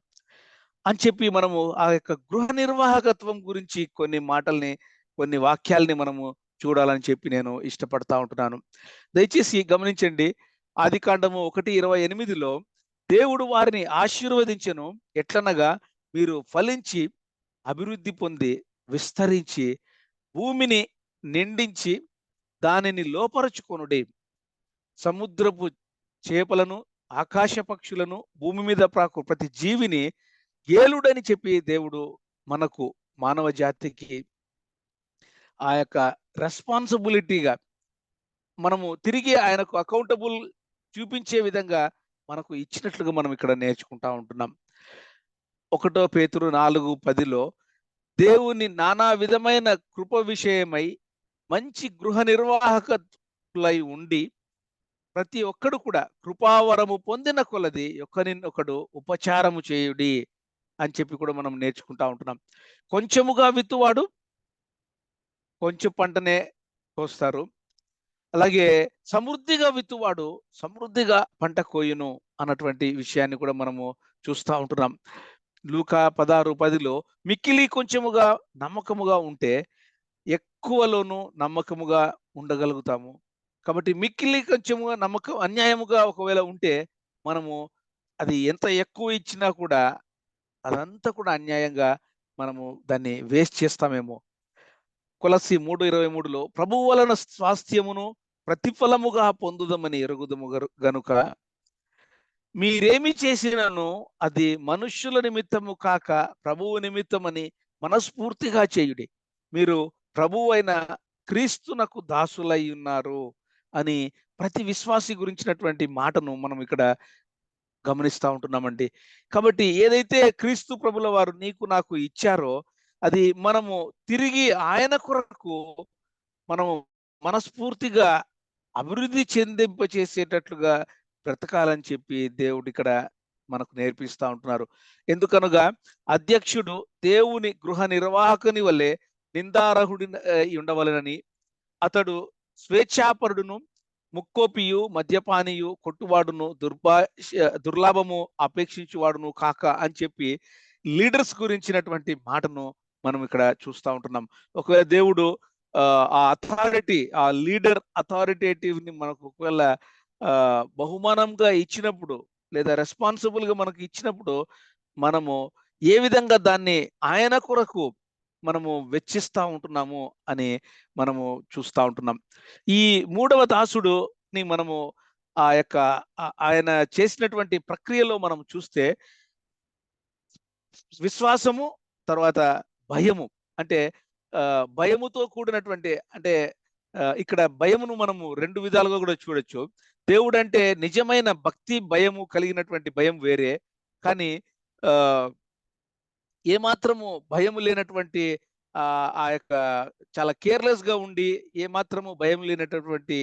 [SPEAKER 1] అని చెప్పి మనము ఆ యొక్క గృహ నిర్వాహకత్వం గురించి కొన్ని మాటల్ని, కొన్ని వాక్యాలని మనము చూడాలని చెప్పి నేను ఇష్టపడతా ఉంటున్నాను. దయచేసి గమనించండి. ఆదికాండము 1:28లో దేవుడు వారిని ఆశీర్వదించెను. ఎట్లనగా మీరు ఫలించి అభివృద్ధి పొంది విస్తరించి భూమిని నిండించి దానిని లోపరుచుకొనుడి, సముద్రపు చేపలను, ఆకాశ పక్షులను, భూమి మీద ప్రాకు ప్రతి జీవిని ఏలుడని చెప్పి దేవుడు మనకు, మానవ జాతికి ఆ యొక్క రెస్పాన్సిబిలిటీగా మనము తిరిగి ఆయనకు అకౌంటబుల్ చూపించే విధంగా మనకు ఇచ్చినట్లుగా మనం ఇక్కడ నేర్చుకుంటా ఉంటున్నాం. 1 పేతురు 4:10లో దేవుని నానా విధమైన కృప విషయమై మంచి గృహ నిర్వాహకులై ఉండి ప్రతి ఒక్కడు కూడా కృపావరము పొందిన కొలది ఒకరినొకడు ఉపచారము చేయుడి అని చెప్పి కూడా మనం నేర్చుకుంటా ఉంటున్నాం. కొంచెముగా విత్తువాడు కొంచెం పంటనే కోస్తారు. అలాగే సమృద్ధిగా విత్తువాడు సమృద్ధిగా పంట కోయును అన్నటువంటి విషయాన్ని కూడా మనము చూస్తూ ఉంటున్నాం. లూకా 16:10లో మిక్కిలి కొంచెముగా నమ్మకముగా ఉంటే ఎక్కువలోనూ నమ్మకముగా ఉండగలుగుతాము. కాబట్టి మిక్కిలి కొంచెముగా నమ్మకం అన్యాయముగా ఒకవేళ ఉంటే మనము అది ఎంత ఎక్కువ ఇచ్చినా కూడా అదంతా కూడా అన్యాయంగా మనము దాన్ని వేస్ట్ చేస్తామేమో. కొలస్సీ 3:23లో ప్రభువు వలన స్వాస్థ్యమును ప్రతిఫలముగా పొందుదమని ఎరుగుదము గనుక మీరేమి చేసినను అది మనుష్యుల నిమిత్తము కాక ప్రభువు నిమిత్తమని మనస్ఫూర్తిగా చేయుడి, మీరు ప్రభువు అయిన క్రీస్తునకు దాసులై ఉన్నారు అని ప్రతి విశ్వాసి గురించినటువంటి మాటను మనం ఇక్కడ గమనిస్తూ ఉంటున్నామండి. కాబట్టి ఏదైతే క్రీస్తు ప్రభుల వారు నీకు నాకు ఇచ్చారో అది మనము తిరిగి ఆయన కొరకు మనము మనస్ఫూర్తిగా అభివృద్ధి చెందింపచేసేటట్లుగా బ్రతకాలని చెప్పి దేవుడు ఇక్కడ మనకు నేర్పిస్తా ఉంటున్నారు. ఎందుకనగా అధ్యక్షుడు దేవుని గృహ నిర్వాహకుని వల్లే నిందారహుడి ఉండవలనని, అతడు స్వేచ్ఛాపరుడును, ముక్కోపియు, మద్యపానియు, కొట్టువాడును, దుర్లాభము అపేక్షించువాడును కాక అని చెప్పి లీడర్స్ గురించినటువంటి మాటను మనం ఇక్కడ చూస్తూ ఉంటున్నాం. ఒకవేళ దేవుడు ఆ అథారిటీ, ఆ లీడర్ అథారిటేటివ్ ని మనకు ఒకవేళ బహుమానంగా ఇచ్చినప్పుడు లేదా రెస్పాన్సిబుల్ గా మనకు ఇచ్చినప్పుడు మనము ఏ విధంగా దాన్ని ఆయన కొరకు మనము వెచ్చిస్తా ఉంటున్నాము అని మనము చూస్తూ ఉంటున్నాం. ఈ 3వ దాసుడుని మనము ఆయన చేసినటువంటి ప్రక్రియలో మనం చూస్తే విశ్వాసము, తర్వాత భయము. అంటే భయముతో కూడినటువంటి, అంటే ఇక్కడ భయమును మనము 2 విధాలుగా కూడా చూడొచ్చు. దేవుడు అంటే నిజమైన భక్తి భయము కలిగినటువంటి భయం వేరే, కానీ ఏమాత్రము భయము లేనటువంటి ఆ యొక్క చాలా కేర్లెస్ గా ఉండి ఏమాత్రము భయం లేనటువంటి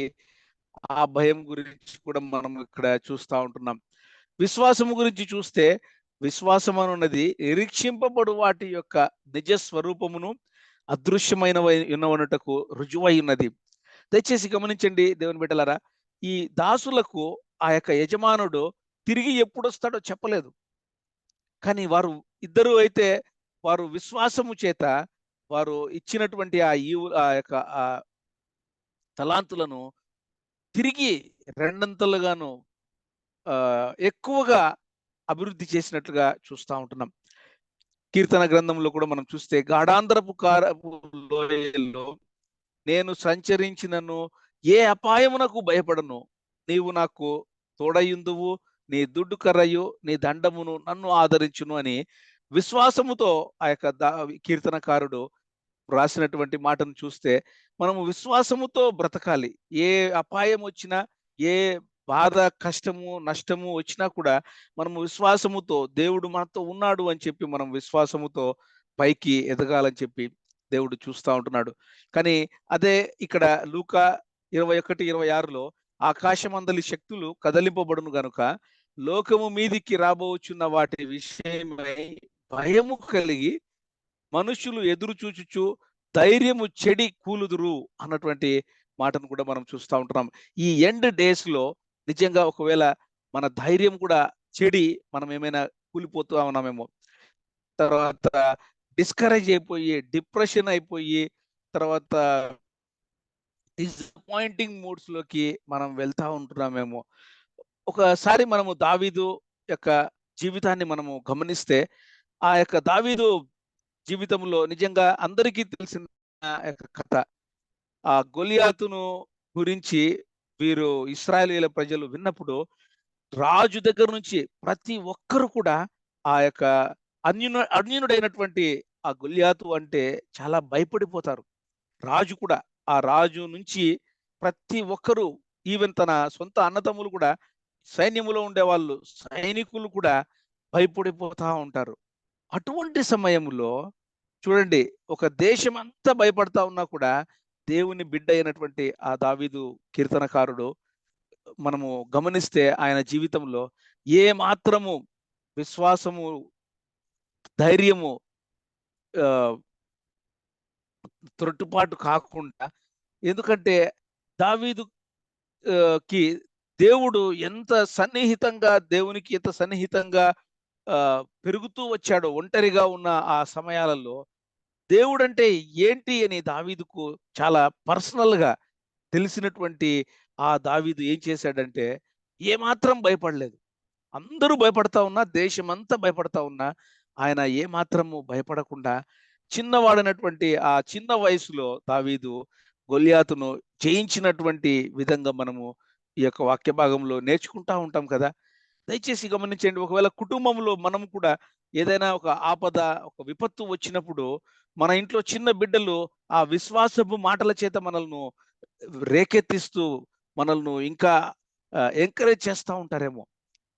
[SPEAKER 1] ఆ భయం గురించి కూడా మనం ఇక్కడ చూస్తూ ఉంటున్నాం. విశ్వాసము గురించి చూస్తే విశ్వాసం అనున్నది నిరీక్షింపబడు వాటి యొక్క నిజ స్వరూపమును అదృశ్యమైన ఉన్నవనుటకు రుజువై ఉన్నది. దయచేసి గమనించండి దేవుని బిడ్డలారా, ఈ దాసులకు ఆ యొక్క యజమానుడు తిరిగి ఎప్పుడు వస్తాడో చెప్పలేదు. కానీ వారు ఇద్దరు అయితే వారు విశ్వాసము చేత వారు ఇచ్చినటువంటి ఆ యొక్క తలాంతులను తిరిగి రెండంతలుగాను ఎక్కువగా అభివృద్ధి చేసినట్లుగా చూస్తూ ఉంటున్నాం. కీర్తన గ్రంథంలో కూడా మనం చూస్తే గాఢాంధ్రపు లోయలో నేను సంచరించినను ఏ అపాయమునకు భయపడను, నీవు నాకు తోడయుందువు, నీ దుడ్డు కర్రయు నీ దండమును నన్ను ఆదరించును అని విశ్వాసముతో ఆ యొక్క కీర్తనకారుడు రాసినటువంటి మాటను చూస్తే మనము విశ్వాసముతో బ్రతకాలి. ఏ అపాయం వచ్చినా, ఏ బాధ, కష్టము, నష్టము వచ్చినా కూడా మనము విశ్వాసముతో దేవుడు మనతో ఉన్నాడు అని చెప్పి మనం విశ్వాసముతో పైకి ఎదగాలని చెప్పి దేవుడు చూస్తూ ఉంటున్నాడు. కానీ అదే ఇక్కడ లూకా 21:26లో ఆకాశమందలి శక్తులు కదలింపబడును గనుక లోకము మీదికి రాబోచున్న వాటి విషయమై భయము కలిగి మనుషులు ఎదురు చూచుచు ధైర్యము చెడి కూలుదురు అన్నటువంటి మాటను కూడా మనం చూస్తూ ఉంటున్నాం. ఈ ఎండ్ డేస్ లో నిజంగా ఒకవేళ మన ధైర్యం కూడా చెడి మనం ఏమైనా కూలిపోతూ ఉన్నామేమో, తర్వాత డిస్కరేజ్ అయిపోయి డిప్రెషన్ అయిపోయి తర్వాత డిసప్పాయింటింగ్ మూడ్స్ లోకి మనం వెళ్తా ఉంటున్నామేమో. ఒకసారి మనము దావీదు యొక్క జీవితాన్ని మనము గమనిస్తే ఆ యొక్క దావీదు జీవితంలో నిజంగా అందరికీ తెలిసిన కథ, ఆ గొలియాతును గురించి వీరు ఇశ్రాయేలీయుల ప్రజలు విన్నప్పుడు రాజు దగ్గర నుంచి ప్రతి ఒక్కరు కూడా ఆ యొక్క అన్యునుడైనటువంటి ఆ గొలియాతు అంటే చాలా భయపడిపోతారు. రాజు కూడా, ఆ రాజు నుంచి ప్రతి ఒక్కరు, ఈవెన్ తన సొంత అన్నదమ్ములు కూడా, సైన్యములో ఉండేవాళ్ళు, సైనికులు కూడా భయపడిపోతా ఉంటారు. అటువంటి సమయంలో చూడండి, ఒక దేశం అంతా భయపడతా ఉన్నా కూడా దేవుని బిడ్డ అయినటువంటి ఆ దావీదు కీర్తనకారుడు మనము గమనిస్తే ఆయన జీవితంలో ఏ మాత్రము విశ్వాసము, ధైర్యము త్రొట్టుపాటు కాకుండా, ఎందుకంటే దావీదు కి దేవుడు ఎంత సన్నిహితంగా, దేవునికి ఎంత సన్నిహితంగా పెరుగుతూ వచ్చాడో ఒంటరిగా ఉన్న ఆ సమయాలలో దేవుడు అంటే ఏంటి అని దావీదుకు చాలా పర్సనల్ గా తెలిసినటువంటి ఆ దావీదు ఏం చేశాడంటే ఏమాత్రం భయపడలేదు. అందరూ భయపడతా ఉన్నా, దేశం అంతా భయపడతా ఉన్నా, ఆయన ఏమాత్రము భయపడకుండా చిన్నవాడైనటువంటి ఆ చిన్న వయసులో దావీదు గొలియాతును జయించినటువంటి విధంగా మనము ఈ యొక్క వాక్య భాగంలో నేర్చుకుంటా ఉంటాం కదా. దయచేసి గమనించండి, ఒకవేళ కుటుంబంలో మనం కూడా ఏదైనా ఒక ఆపద, ఒక విపత్తు వచ్చినప్పుడు మన ఇంట్లో చిన్న బిడ్డలు ఆ విశ్వాసపు మాటల చేత మనల్ని రేకెత్తిస్తూ మనల్ని ఇంకా ఎంకరేజ్ చేస్తూ ఉంటారేమో.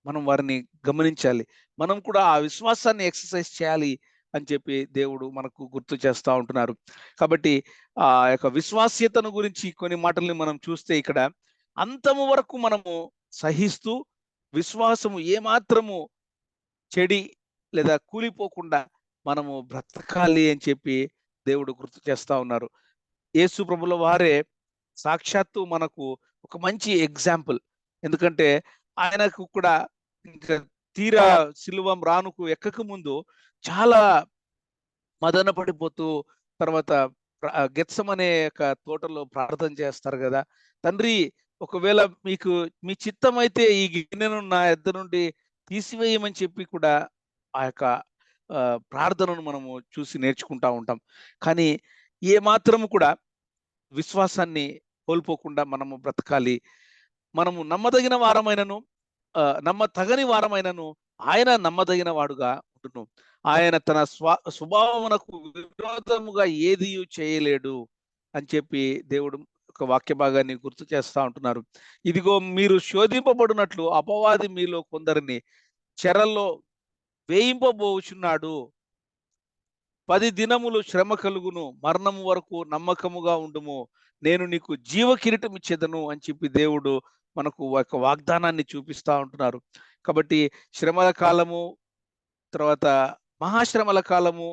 [SPEAKER 1] మనం వారిని గమనించాలి. మనం కూడా ఆ విశ్వాసాన్ని ఎక్సర్సైజ్ చేయాలి అని చెప్పి దేవుడు మనకు గుర్తు చేస్తూ ఉంటున్నారు. కాబట్టి ఆ యొక్క విశ్వాస్యతను గురించి కొన్ని మాటల్ని మనం చూస్తే ఇక్కడ అంతము వరకు మనము సహిస్తూ విశ్వాసము ఏమాత్రము చెడి లేదా కూలిపోకుండా మనము బ్రతకాలి అని చెప్పి దేవుడు గుర్తు చేస్తా ఉన్నారు. యేసు ప్రభుల వారే సాక్షాత్తు మనకు ఒక మంచి ఎగ్జాంపుల్. ఎందుకంటే ఆయనకు కూడా ఇంకా తీరా సిలువ రానుకు ఎక్కక ముందు చాలా మదన పడిపోతూ తర్వాత గెత్సమనే యొక్క తోటలో ప్రార్థన చేస్తారు కదా, తండ్రి ఒకవేళ మీకు మీ చిత్తం అయితే ఈ గిన్నెను నా యొద్ద నుండి తీసివేయమని చెప్పి కూడా ఆ యొక్క ప్రార్థనను మనము చూసి నేర్చుకుంటా ఉంటాం. కానీ ఏ మాత్రము కూడా విశ్వాసాన్ని కోల్పోకుండా మనము బ్రతకాలి. మనము నమ్మదగిన వారమైనను నమ్మతగని వారమైనను ఆయన నమ్మదగిన వాడుగా ఉండును. ఆయన తన స్వభావమునకు విరోధముగా ఏది చేయలేడు అని చెప్పి దేవుడు ఒక వాక్య భాగాన్ని గుర్తు చేస్తా ఉంటున్నారు. ఇదిగో మీరు శోధింపబడినట్లు అపవాది మీలో కొందరిని చెరల్లో వేయింపబోచున్నాడు. 10 దినములు శ్రమ కలుగును, మరణము వరకు నమ్మకముగా ఉండుము, నేను నీకు జీవ కిరీటం ఇచ్చేదను అని చెప్పి దేవుడు మనకు ఒక వాగ్దానాన్ని చూపిస్తా ఉంటున్నారు. కాబట్టి శ్రమల కాలము, తర్వాత మహాశ్రమల కాలము,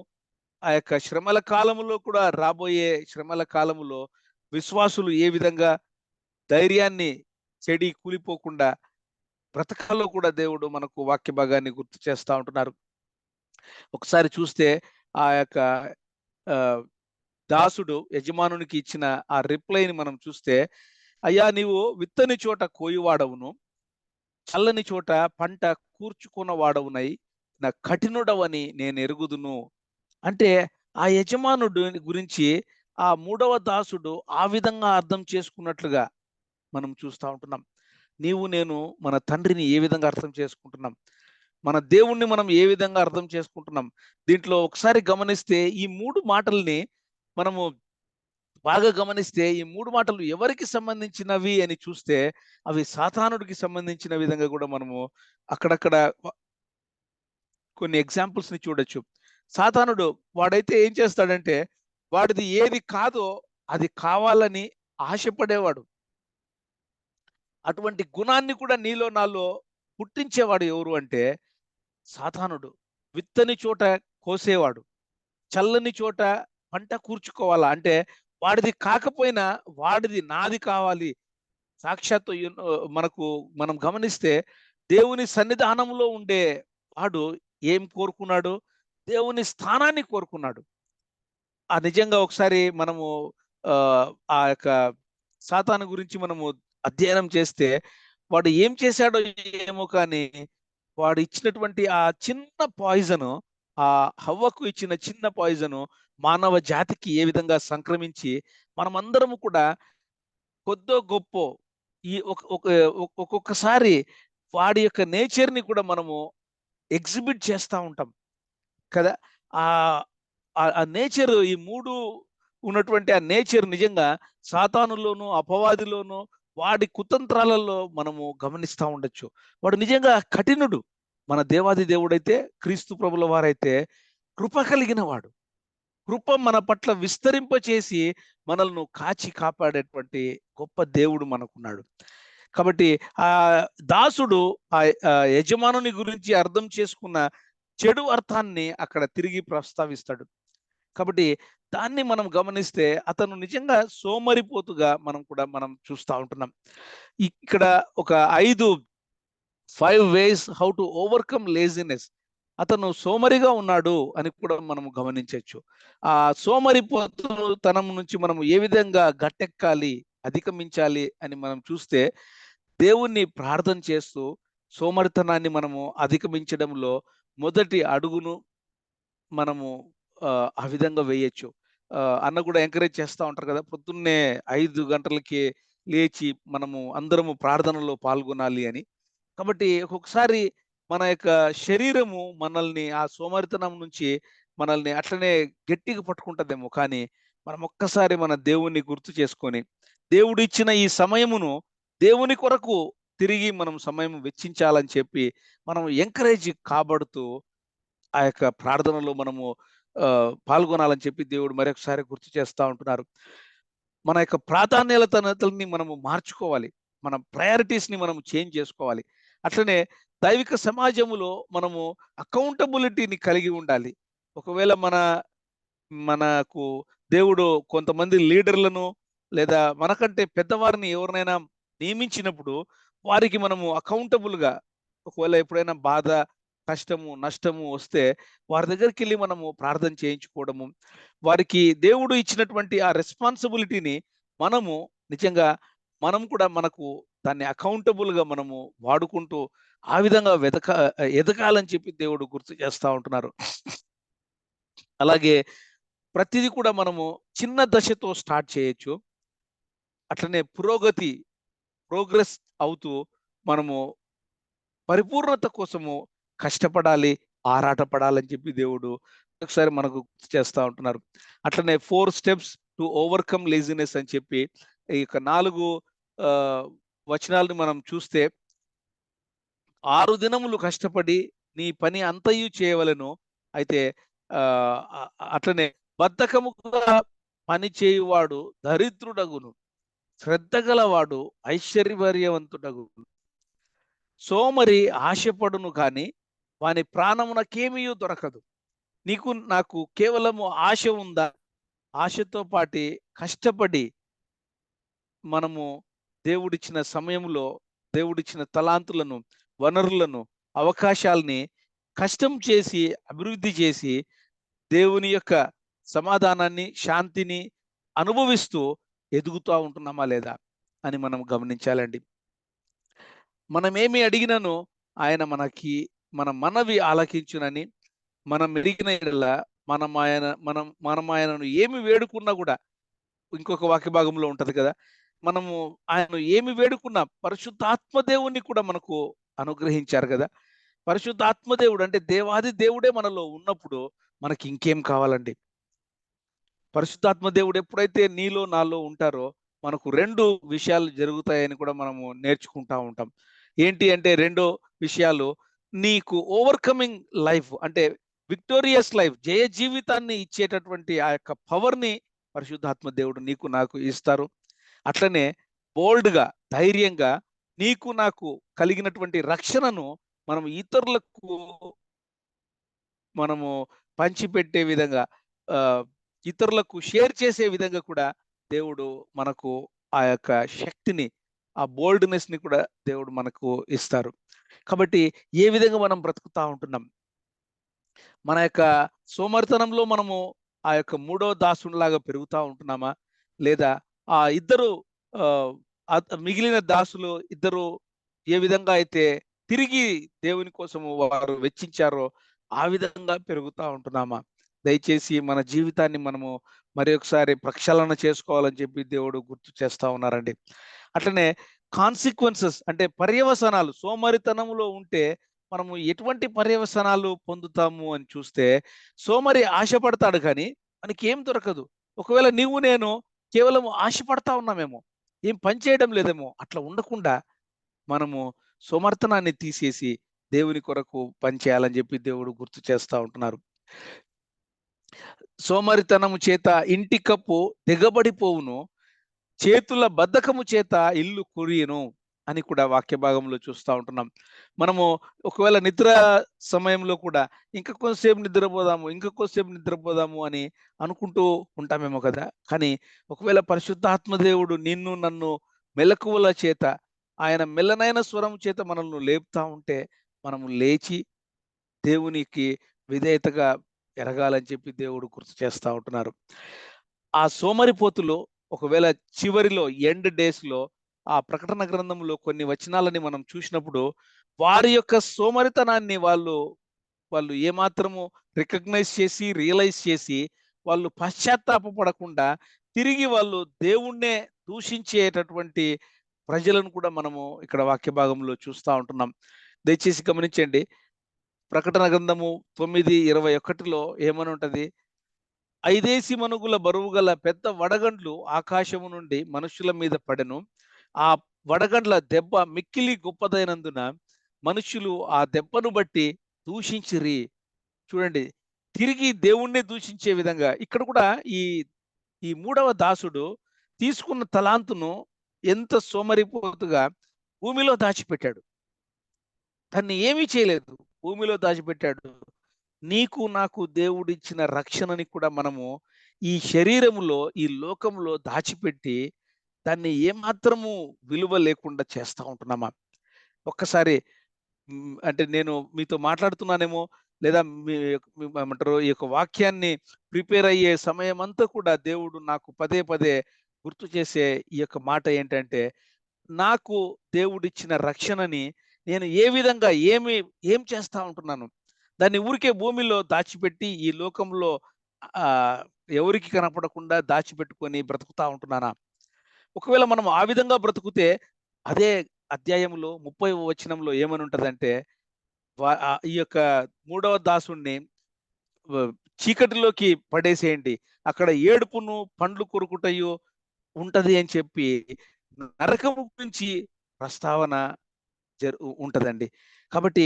[SPEAKER 1] ఆ యొక్క శ్రమల కాలములో కూడా రాబోయే శ్రమల కాలములో విశ్వాసులు ఏ విధంగా ధైర్యాన్ని చెడి కూలిపోకుండా బ్రతకాలో కూడా దేవుడు మనకు వాక్య భాగాన్ని గుర్తు చేస్తా ఉంటున్నారు. ఒకసారి చూస్తే ఆ యొక్క దాసుడు యజమానునికి ఇచ్చిన ఆ రిప్లైని మనం చూస్తే, అయ్యా నీవు విత్తని చోట కోయువాడవును, చల్లని చోట పంట కూర్చుకున్న వాడవునై నా కఠినుడవని నేను ఎరుగుదును. అంటే ఆ యజమానుడు గురించి ఆ 3వ దాసుడు ఆ విధంగా అర్థం చేసుకున్నట్లుగా మనం చూస్తూ ఉంటున్నాం. నీవు నేను మన తండ్రిని ఏ విధంగా అర్థం చేసుకుంటున్నాం, మన దేవుణ్ణి మనం ఏ విధంగా అర్థం చేసుకుంటున్నాం. దీంట్లో ఒకసారి గమనిస్తే ఈ 3 మాటల్ని మనము బాగా గమనిస్తే ఈ 3 మాటలు ఎవరికి సంబంధించినవి అని చూస్తే అవి సాతానుడికి సంబంధించిన విధంగా కూడా మనము అక్కడక్కడ కొన్ని ఎగ్జాంపుల్స్ ని చూడొచ్చు. సాతానుడు వాడైతే ఏం చేస్తాడంటే వాడిది ఏది కాదో అది కావాలని ఆశపడేవాడు. అటువంటి గుణాన్ని కూడా నీలో నాలో పుట్టించేవాడు ఎవరు అంటే సాతానుడు. విత్తని చోట కోసేవాడు, చల్లని చోట పంట కూర్చుకోవాలా అంటే వాడిది కాకపోయినా వాడిది నాది కావాలి. సాక్షాత్తు మనం గమనిస్తే దేవుని సన్నిధానంలో ఉండే వాడు ఏం కోరుకున్నాడు? దేవుని స్థానాన్ని కోరుకున్నాడు. నిజంగా ఒకసారి మనము ఆ యొక్క సాతాను గురించి మనము అధ్యయనం చేస్తే వాడు ఏం చేశాడో ఏమో కానీ వాడు ఇచ్చినటువంటి ఆ చిన్న పాయిజను, ఆ హవ్వకు ఇచ్చిన చిన్న పాయిజను మానవ జాతికి ఏ విధంగా సంక్రమించి మనమందరము కూడా కొద్దో గొప్పో ఈ ఒక్కొక్కసారి వాడి యొక్క నేచర్ని కూడా మనము ఎగ్జిబిట్ చేస్తూ ఉంటాం కదా. ఆ నేచర్, ఈ 3 ఉన్నటువంటి ఆ నేచర్ నిజంగా సాతానులోను అపవాదిలోను వాడి కుతంత్రాలలో మనము గమనిస్తూ ఉండొచ్చు. వాడు నిజంగా కఠినుడు. మన దేవాది దేవుడైతే క్రీస్తు ప్రభుల వారైతే కృప కలిగిన వాడు. కృప మన పట్ల విస్తరింపచేసి మనల్ని కాచి కాపాడేటువంటి గొప్ప దేవుడు మనకున్నాడు. కాబట్టి ఆ దాసుడు ఆ యజమానుని గురించి అర్థం చేసుకున్న చెడు అర్థాన్ని అక్కడ తిరిగి ప్రస్తావిస్తాడు. కాబట్టి దాన్ని మనం గమనిస్తే అతను నిజంగా సోమరిపోతుగా మనం చూస్తూ ఉంటున్నాం. ఇక్కడ ఒక 5 ways how to overcome laziness. అతను సోమరిగా ఉన్నాడు అని కూడా మనం గమనించవచ్చు. ఆ సోమరిపోతుతనం నుంచి మనం ఏ విధంగా గట్టెక్కాలి, అధిగమించాలి అని మనం చూస్తే దేవుణ్ణి ప్రార్థన చేస్తూ సోమరితనాన్ని మనము అధిగమించడంలో మొదటి అడుగును మనము ఆ విధంగా వేయచ్చు. అన్న కూడా ఎంకరేజ్ చేస్తూ ఉంటారు కదా, పొద్దున్నే 5 గంటలకి లేచి మనము అందరము ప్రార్థనలో పాల్గొనాలి అని. కాబట్టి ఒక్కొక్కసారి మన యొక్క శరీరము మనల్ని ఆ సోమరితనం నుంచి మనల్ని అట్లనే గట్టిగా పట్టుకుంటుందేమో, కానీ మనం ఒక్కసారి మన దేవుణ్ణి గుర్తు చేసుకొని దేవుడు ఇచ్చిన ఈ సమయమును దేవుని కొరకు తిరిగి మనం సమయం వెచ్చించాలని చెప్పి మనం ఎంకరేజ్ కాబడుతూ ఆ యొక్క ప్రార్థనలో మనము పాల్గొనాలని చెప్పి దేవుడు మరొకసారి గుర్తు చేస్తూ ఉంటున్నారు. మన యొక్క ప్రాధాన్యతని మనము మార్చుకోవాలి, మన ప్రయారిటీస్ని మనం చేంజ్ చేసుకోవాలి. అట్లనే దైవిక సమాజములో మనము అకౌంటబిలిటీని కలిగి ఉండాలి. ఒకవేళ మనకు దేవుడు కొంతమంది లీడర్లను లేదా మనకంటే పెద్దవారిని ఎవరినైనా నియమించినప్పుడు వారికి మనము అకౌంటబుల్గా, ఒకవేళ ఎప్పుడైనా బాధ, కష్టము, నష్టము వస్తే వారి దగ్గరికి వెళ్ళి మనము ప్రార్థన చేయించుకోవడము, వారికి దేవుడు ఇచ్చినటువంటి ఆ రెస్పాన్సిబిలిటీని మనము నిజంగా మనం కూడా మనకు దాన్ని అకౌంటబుల్గా మనము వాడుకుంటూ ఆ విధంగా ఎదగాలని చెప్పి దేవుడు గుర్తు చేస్తూ ఉంటున్నారు. అలాగే ప్రతిదీ కూడా మనము చిన్న దశతో స్టార్ట్ చేయొచ్చు. అట్లనే ప్రోగ్రెస్ అవుతూ మనము పరిపూర్ణత కోసము కష్టపడాలి, ఆరాటపడాలని చెప్పి దేవుడు ఒకసారి మనకు గుర్తు చేస్తూ ఉంటున్నారు. అట్లనే 4 స్టెప్స్ టు ఓవర్కమ్ లేజినెస్ అని చెప్పి ఈ యొక్క 4 వచనాలను మనం చూస్తే, 6 దినములు కష్టపడి నీ పని అంతయు చేయవలెను. అయితే అట్లనే బద్ధకముగా పని చేయువాడు దరిద్రుడగును, శ్రద్ధ గలవాడు ఐశ్వర్యవంతుడగును. సోమరి ఆశపడును కానీ వాని ప్రాణమునకేమీ దొరకదు. నీకు నాకు కేవలము ఆశ ఉందా? ఆశతో పాటి కష్టపడి మనము దేవుడిచ్చిన సమయంలో దేవుడిచ్చిన తలాంతులను, వనరులను, అవకాశాలని కష్టం చేసి అభివృద్ధి చేసి దేవుని యొక్క సమాధానాన్ని, శాంతిని అనుభవిస్తూ ఎదుగుతూ ఉంటున్నామా లేదా అని మనం గమనించాలండి. మనం ఏమి అడిగినను ఆయన మన మనవి ఆలకించునని, మనం అడిగిన యెడల మనం ఆయనను ఏమి వేడుకున్నా కూడా, ఇంకొక వాక్య భాగంలో ఉంటది కదా, మనము ఆయన ఏమి వేడుకున్నా పరిశుద్ధాత్మ దేవుణ్ణి కూడా మనకు అనుగ్రహించారు కదా. పరిశుద్ధాత్మ దేవుడు అంటే దేవాది దేవుడే మనలో ఉన్నప్పుడు మనకి ఇంకేం కావాలండి? పరిశుద్ధాత్మ దేవుడు ఎప్పుడైతే నీలో నాలో ఉంటారో మనకు 2 విషయాలు జరుగుతాయని కూడా మనము నేర్చుకుంటా ఉంటాం. ఏంటి అంటే 2 విషయాలు, నీకు ఓవర్కమింగ్ లైఫ్ అంటే విక్టోరియస్ లైఫ్, జయ జీవితాన్ని ఇచ్చేటటువంటి ఆ యొక్క పవర్ని పరిశుద్ధాత్మ దేవుడు నీకు నాకు ఇస్తారు. అట్లనే బోల్డ్గా, ధైర్యంగా నీకు నాకు కలిగినటువంటి రక్షణను మనం ఇతరులకు మనము పంచిపెట్టే విధంగా, ఇతరులకు షేర్ చేసే విధంగా కూడా దేవుడు మనకు ఆ యొక్క శక్తిని, ఆ బోల్డ్నెస్ ని కూడా దేవుడు మనకు ఇస్తారు. కాబట్టి ఏ విధంగా మనం బ్రతుకుతా ఉంటున్నాం? మన యొక్క సోమరితనంలో మనము ఆ యొక్క 3వ దాసునిలాగా పెరుగుతా ఉంటున్నామా? లేదా ఆ ఇద్దరు మిగిలిన దాసులు ఇద్దరు ఏ విధంగా అయితే తిరిగి దేవుని కోసము వారు వెచ్చించారో ఆ విధంగా పెరుగుతా ఉంటున్నామా? దయచేసి మన జీవితాన్ని మనము మరి ఒకసారి ప్రక్షాళన చేసుకోవాలని చెప్పి దేవుడు గుర్తు చేస్తా ఉన్నారండి. అట్లనే కాన్సిక్వెన్సెస్ అంటే పర్యవసనాలు, సోమరితనంలో ఉంటే మనము ఎటువంటి పర్యవసనాలు పొందుతాము అని చూస్తే, సోమరి ఆశపడతాడు కానీ మనకి ఏం దొరకదు. ఒకవేళ నీవు నేను కేవలం ఆశపడతా ఉన్నామేమో, ఏం పని చేయడం లేదేమో, అట్లా ఉండకుండా మనము సోమర్తనాన్ని తీసేసి దేవుని కొరకు పని చేయాలని చెప్పి దేవుడు గుర్తు చేస్తా ఉంటున్నారు. సోమరితనము చేత ఇంటి కప్పు దిగబడిపోవును, చేతుల బద్ధకము చేత ఇల్లు కురియును అని కూడా వాక్య భాగంలో చూస్తూ ఉంటున్నాం. మనము ఒకవేళ నిద్ర సమయంలో కూడా ఇంకా కొంతసేపు నిద్రపోదాము అని అనుకుంటూ ఉంటామేమో కదా. కానీ ఒకవేళ పరిశుద్ధాత్మ దేవుడు నిన్ను నన్ను మెలకువల చేత, ఆయన మెల్లనైన స్వరం చేత మనల్ని లేపుతా ఉంటే మనము లేచి దేవునికి విధేయతగా ఎరగాలని చెప్పి దేవుడు గుర్తు చేస్తూ ఉంటున్నారు. ఆ సోమరిపోతులో ఒకవేళ చివరిలో ఎండ్ డేస్ లో ఆ ప్రకటన గ్రంథంలో కొన్ని వచనాలని మనం చూసినప్పుడు వారి యొక్క సోమరితనాన్ని వాళ్ళు ఏమాత్రము రికగ్నైజ్ చేసి రియలైజ్ చేసి వాళ్ళు పశ్చాత్తాపపడకుండా తిరిగి వాళ్ళు దేవుణ్ణే దూషించేటటువంటి ప్రజలను కూడా మనము ఇక్కడ వాక్య భాగంలో చూస్తూ ఉంటున్నాం. దయచేసి గమనించండి, ప్రకటన గ్రంథము 9:21 ఏమని ఉంటది? 5 మనుగుల బరువు గల పెద్ద వడగండ్లు ఆకాశము నుండి మనుషుల మీద పడెను. ఆ వడగండ్ల దెబ్బ మిక్కిలి గొప్పదైనందున మనుషులు ఆ దెబ్బను బట్టి దూషించిరి. చూడండి, తిరిగి దేవుణ్ణి దూషించే విధంగా ఇక్కడ కూడా ఈ ఈ 3వ దాసుడు తీసుకున్న తలాంతును ఎంత సోమరిపోతుగా భూమిలో దాచిపెట్టాడు. దాన్ని ఏమీ చేయలేదు, భూమిలో దాచిపెట్టాడు. నీకు నాకు దేవుడిచ్చిన రక్షణని కూడా మనము ఈ శరీరములో, ఈ లోకంలో దాచిపెట్టి దాన్ని ఏమాత్రము విలువ లేకుండా చేస్తా ఉంటున్నామా? ఒక్కసారి అంటే నేను మీతో మాట్లాడుతున్నానేమో, లేదా ఏమంటారు, ఈ యొక్క వాక్యాన్ని ప్రిపేర్ అయ్యే సమయమంతా కూడా దేవుడు నాకు పదే పదే గుర్తు చేసే ఈ యొక్క మాట ఏంటంటే, నాకు దేవుడిచ్చిన రక్షణని నేను ఏ విధంగా ఏం చేస్తా ఉంటున్నాను? దాన్ని ఊరికే భూమిలో దాచిపెట్టి ఈ లోకంలో ఎవరికి కనపడకుండా దాచిపెట్టుకొని బ్రతుకుతా ఉంటున్నానా? ఒకవేళ మనం ఆ విధంగా బ్రతుకుతే అదే అధ్యాయంలో 30వ వచనంలో ఏమని ఉంటదంటే, ఈ యొక్క మూడవ దాసుడిని చీకటిలోకి పడేసేయండి, అక్కడ ఏడుపును పండ్లు కొరుకుటయు ఉంటది అని చెప్పి నరకము గురించి ప్రస్తావన ఉంటదండి. కాబట్టి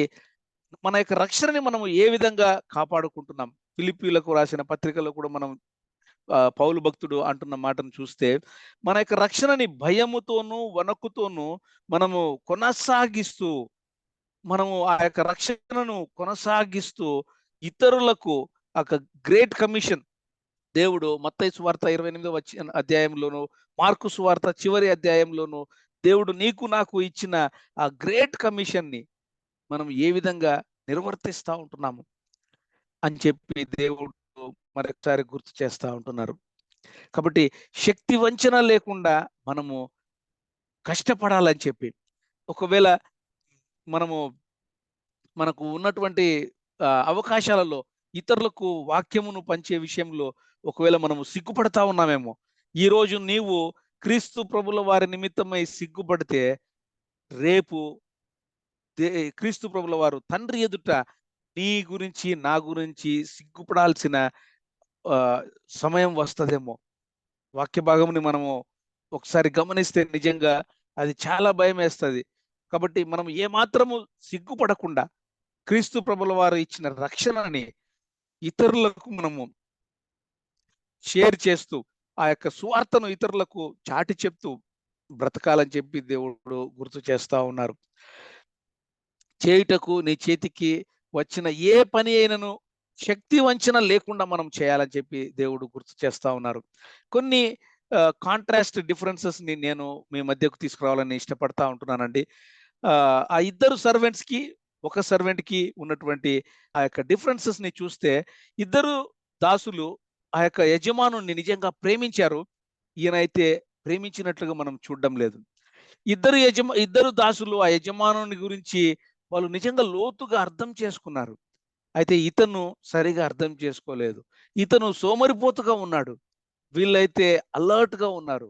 [SPEAKER 1] మన యొక్క రక్షణని మనం ఏ విధంగా కాపాడుకుంటున్నాం? ఫిలిప్పీలకు రాసిన పత్రికలో కూడా మనం పౌలు భక్తుడు అంటున్న మాటను చూస్తే, మన యొక్క రక్షణని భయముతోనూ వణకుతోనూ మనము కొనసాగిస్తూ, మనము ఆ యొక్క రక్షణను కొనసాగిస్తూ ఇతరులకు ఒక గ్రేట్ కమిషన్ దేవుడు మత్తయి సువార్త 28వ అధ్యాయంలోను, మార్కు సువార్త చివరి అధ్యాయంలోను దేవుడు నీకు నాకు ఇచ్చిన ఆ గ్రేట్ కమిషన్ని మనం ఏ విధంగా నిర్వర్తిస్తా ఉంటున్నాము అని చెప్పి దేవుడు మరొకసారి గుర్తు చేస్తా ఉంటున్నారు. కాబట్టి శక్తి వంచన లేకుండా మనము కష్టపడాలని చెప్పి, ఒకవేళ మనము మనకు ఉన్నటువంటి అవకాశాలలో ఇతరులకు వాక్యమును పంచే విషయంలో ఒకవేళ మనము సిగ్గుపడతా ఉన్నామేమో, ఈరోజు నీవు క్రీస్తు ప్రభుల వారి నిమిత్తమై సిగ్గుపడితే రేపు క్రీస్తు ప్రభుల వారు తండ్రి ఎదుట నీ గురించి నా గురించి సిగ్గుపడాల్సిన సమయం వస్తదేమో. వాక్య భాగముని మనము ఒకసారి గమనిస్తే నిజంగా అది చాలా భయం వేస్తుంది. కాబట్టి మనం ఏమాత్రము సిగ్గుపడకుండా క్రీస్తు ప్రభుల వారు ఇచ్చిన రక్షణని ఇతరులకు మనము షేర్ చేస్తూ, ఆ యొక్క సువార్తను ఇతరులకు చాటి చెప్తూ బ్రతకాలని చెప్పి దేవుడు గుర్తు చేస్తా ఉన్నారు. చేయుటకు నీ చేతికి వచ్చిన ఏ పని అయినను శక్తి వంచన లేకుండా మనం చేయాలని చెప్పి దేవుడు గుర్తు చేస్తా ఉన్నారు. కొన్ని కాంట్రాస్ట్ డిఫరెన్సెస్ ని నేను మీ మధ్యకు తీసుకురావాలని ఇష్టపడతా ఉంటున్నానండి. ఆ ఇద్దరు సర్వెంట్స్ కి, ఒక సర్వెంట్ కి ఉన్నటువంటి ఆ యొక్క డిఫరెన్సెస్ ని చూస్తే, ఇద్దరు దాసులు ఆ యొక్క యజమానుని నిజంగా ప్రేమించారు. ఈయనైతే ప్రేమించినట్లుగా మనం చూడడం లేదు. ఇద్దరు దాసులు ఆ యజమానుని గురించి వాళ్ళు నిజంగా లోతుగా అర్థం చేసుకున్నారు. అయితే ఇతను సరిగా అర్థం చేసుకోలేదు. ఇతను సోమరిపోతుగా ఉన్నాడు, వీళ్ళైతే అలర్ట్ గా ఉన్నారు,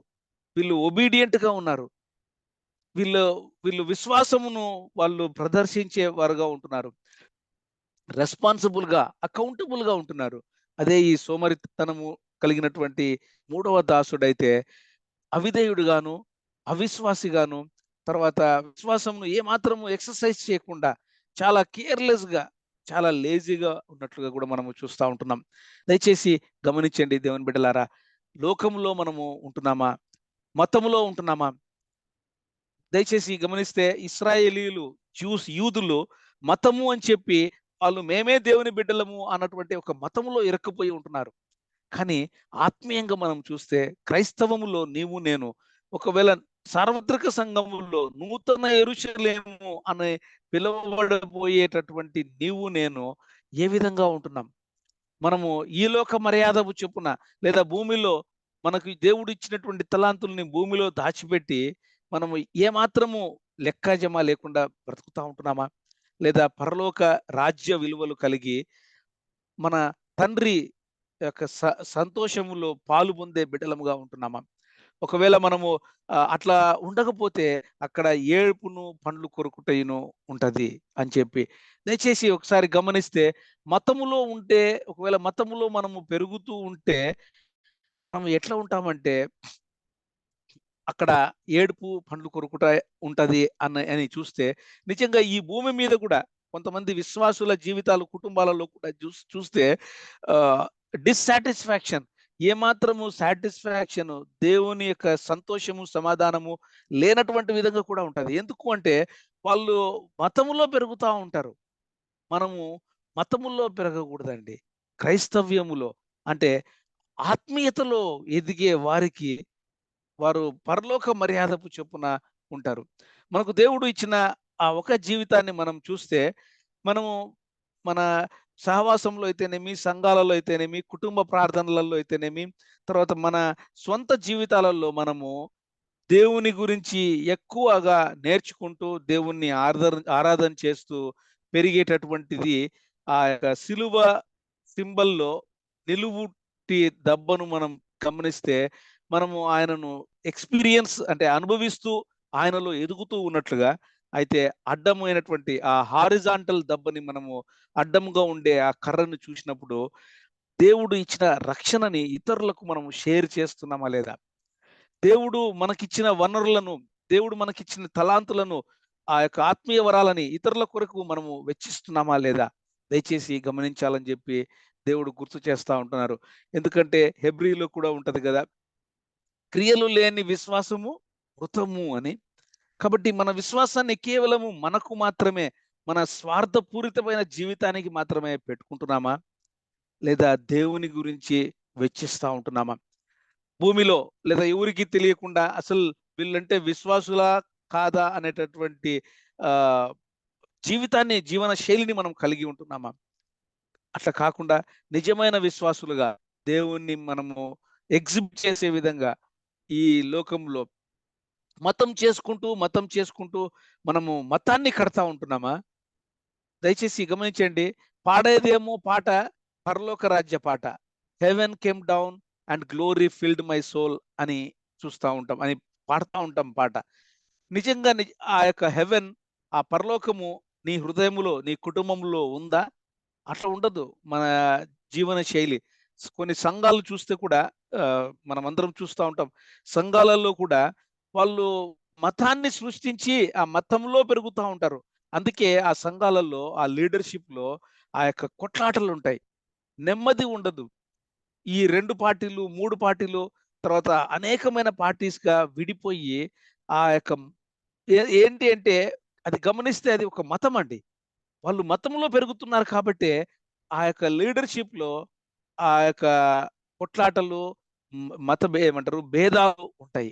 [SPEAKER 1] వీళ్ళు ఒబీడియంట్ గా ఉన్నారు, వీళ్ళు విశ్వాసమును వాళ్ళు ప్రదర్శించే వారుగా ఉంటున్నారు, రెస్పాన్సిబుల్ గా అకౌంటబుల్ గా ఉంటున్నారు. అదే ఈ సోమరితనము కలిగినటువంటి మూడవ దాసుడైతే అవిధేయుడుగాను, అవిశ్వాసిగాను, తర్వాత విశ్వాసమును ఏమాత్రము ఎక్సర్సైజ్ చేయకుండా చాలా కేర్లెస్ గా, చాలా లేజీగా ఉన్నట్లుగా కూడా మనము చూస్తూ ఉంటున్నాం. దయచేసి గమనించండి దేవుని బిడ్డలారా, లోకంలో మనము ఉంటున్నామా, మతములో ఉంటున్నామా? దయచేసి గమనిస్తే ఇశ్రాయేలీయులు, యూదులు మతము అని చెప్పి వాళ్ళు మేమే దేవుని బిడ్డలము అన్నటువంటి ఒక మతములో ఇరక్కపోయి ఉంటున్నారు. కానీ ఆత్మీయంగా మనం చూస్తే క్రైస్తవములో నీవు నేను ఒకవేళ సార్వత్రిక సంఘములో నూతన యెరూషలేము అనే పిలువబడబోయేటటువంటి నీవు నేను ఏ విధంగా ఉంటున్నాం? మనము ఈ లోక మర్యాదము చొప్పున, లేదా భూమిలో మనకు దేవుడు ఇచ్చినటువంటి తలాంతుల్ని భూమిలో దాచిపెట్టి మనము ఏమాత్రము లెక్కజమ లేకుండా బ్రతుకుతా ఉంటున్నామా? లేదా పరలోక రాజ్య విలువలు కలిగి మన తండ్రి యొక్క సంతోషములో పాలు పొందే బిడ్డలముగా ఉంటున్నామా? ఒకవేళ మనము అట్లా ఉండకపోతే అక్కడ ఏడుపును పండ్లు కొరుకుటయును ఉంటది అని చెప్పి దయచేసి ఒకసారి గమనిస్తే, మతములో ఉంటే, ఒకవేళ మతములో మనము పెరుగుతూ ఉంటే మనం ఎట్లా ఉంటామంటే అక్కడ ఏడుపు పండ్లు కొరుకుట ఉంటది అని చూస్తే, నిజంగా ఈ భూమి మీద కూడా కొంతమంది విశ్వాసుల జీవితాలు, కుటుంబాలలో కూడా చూస్తే డిస్సాటిస్ఫాక్షన్, ఏమాత్రము సాటిస్ఫాక్షన్, దేవుని యొక్క సంతోషము, సమాధానము లేనటువంటి విధంగా కూడా ఉంటది. ఎందుకు అంటే వాళ్ళు మతములో పెరుగుతా ఉంటారు. మనము మతముల్లో పెరగకూడదండి. క్రైస్తవ్యములో అంటే ఆత్మీయతలో ఎదిగే వారికి వారు పరలోక మర్యాదపు చొప్పున ఉంటారు. మనకు దేవుడు ఇచ్చిన ఆ ఒక జీవితాన్ని మనం చూస్తే, మనము మన సహవాసంలో అయితేనేమి, సంఘాలలో అయితేనేమి, కుటుంబ ప్రార్థనలలో అయితేనేమి, తర్వాత మన స్వంత జీవితాలలో మనము దేవుని గురించి ఎక్కువగా నేర్చుకుంటూ, దేవుణ్ణి ఆరాధన చేస్తూ పెరిగేటటువంటిది ఆ యొక్క సిలువ సింబల్‌లో నిలువుటి దెబ్బను మనం గమనిస్తే, మనము ఆయనను ఎక్స్‌పీరియన్స్ అంటే అనుభవిస్తూ, ఆయనలో ఎదుగుతూ ఉన్నట్లుగా, అయితే అడ్డమైనటువంటి ఆ హారిజాంటల్ దెబ్బని మనము అడ్డంగా ఉండే ఆ కర్రను చూసినప్పుడు, దేవుడు ఇచ్చిన రక్షణని ఇతరులకు మనం షేర్ చేస్తున్నామా లేదా? దేవుడు మనకిచ్చిన వనరులను, దేవుడు మనకిచ్చిన తలాంతులను, ఆ యొక్క ఆత్మీయ వరాలని ఇతరుల కొరకు మనము వెచ్చిస్తున్నామా లేదా? దయచేసి గమనించాలని చెప్పి దేవుడు గుర్తు చేస్తా ఉంటున్నారు. ఎందుకంటే హెబ్రీలో కూడా ఉంటది గదా! క్రియలు లేని విశ్వాసము మృతము అని. కాబట్టి మన విశ్వాసాన్ని కేవలము మనకు మాత్రమే, మన స్వార్థపూరితమైన జీవితానికి మాత్రమే పెట్టుకుంటున్నామా? లేదా దేవుని గురించి వెచ్చిస్తా ఉంటున్నామా? భూమిలో లేదా ఎవరికీ తెలియకుండా అసలు వీళ్ళంటే విశ్వాసులా? కాదా? అనేటటువంటి ఆహ్, జీవన శైలిని మనం కలిగి ఉంటున్నామా? అట్లా కాకుండా నిజమైన విశ్వాసులుగా దేవుణ్ణి మనము ఎగ్జిబిట్ చేసే విధంగా ఈ లోకంలో మతం చేసుకుంటూ మనము మతాన్ని కడతా ఉంటున్నామా? దయచేసి గమనించండి. పాడేదేమో పాట పరలోక రాజ్య పాట. Heaven came down and glory filled my soul అని చూస్తా ఉంటాం. అని పాడుతా ఉంటాం పాట. నిజంగా ఆ యొక్క హెవెన్, ఆ పరలోకము నీ హృదయములో, నీ కుటుంబంలో ఉందా? అట్లా ఉండదు మన జీవన శైలి. కొన్ని సంఘాలు చూస్తే కూడా మనమందరం చూస్తా ఉంటాం. సంఘాలలో కూడా వాళ్ళు మతాన్ని సృష్టించి ఆ మతంలో పెరుగుతా ఉంటారు. అందుకే ఆ సంఘాలలో, ఆ లీడర్‌షిప్‌లో ఆ యొక్క కొట్లాటలుంటాయి. నెమ్మది ఉండదు. ఈ 2 పార్టీలు, 3 పార్టీలు, తర్వాత అనేకమైన పార్టీస్‌గా విడిపోయి ఆ యొక్క ఏంటి అంటే అది గమనిస్తే అది ఒక మతమండి. వాళ్ళు మతంలో పెరుగుతున్నారు కాబట్టే, ఆ యొక్క లీడర్‌షిప్‌లో ఆ యొక్క కొట్లాటలు, ఏమంటారు భేదాలు ఉంటాయి.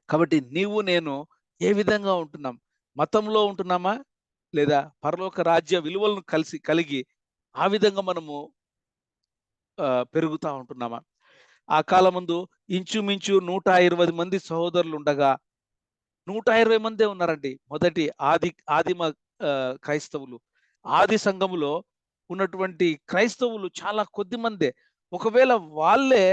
[SPEAKER 1] కాబట్టి నీవు నేను ఏ విధంగా ఉంటున్నాం? మతంలో ఉంటున్నామా? లేదా పరలోక రాజ్య విలువలను కలిగి ఆ విధంగా మనము పెరుగుతా ఉంటున్నామా? ఆ కాలమందు ఇంచుమించు 120 మంది సహోదరులుండగా 120 మందే ఉన్నారండి. మొదటి ఆదిమ క్రైస్తవులు. ఆది సంఘములో ఉన్నటువంటి క్రైస్తవులు చాలా కొద్ది మందే. ఒకవేళ వాళ్ళే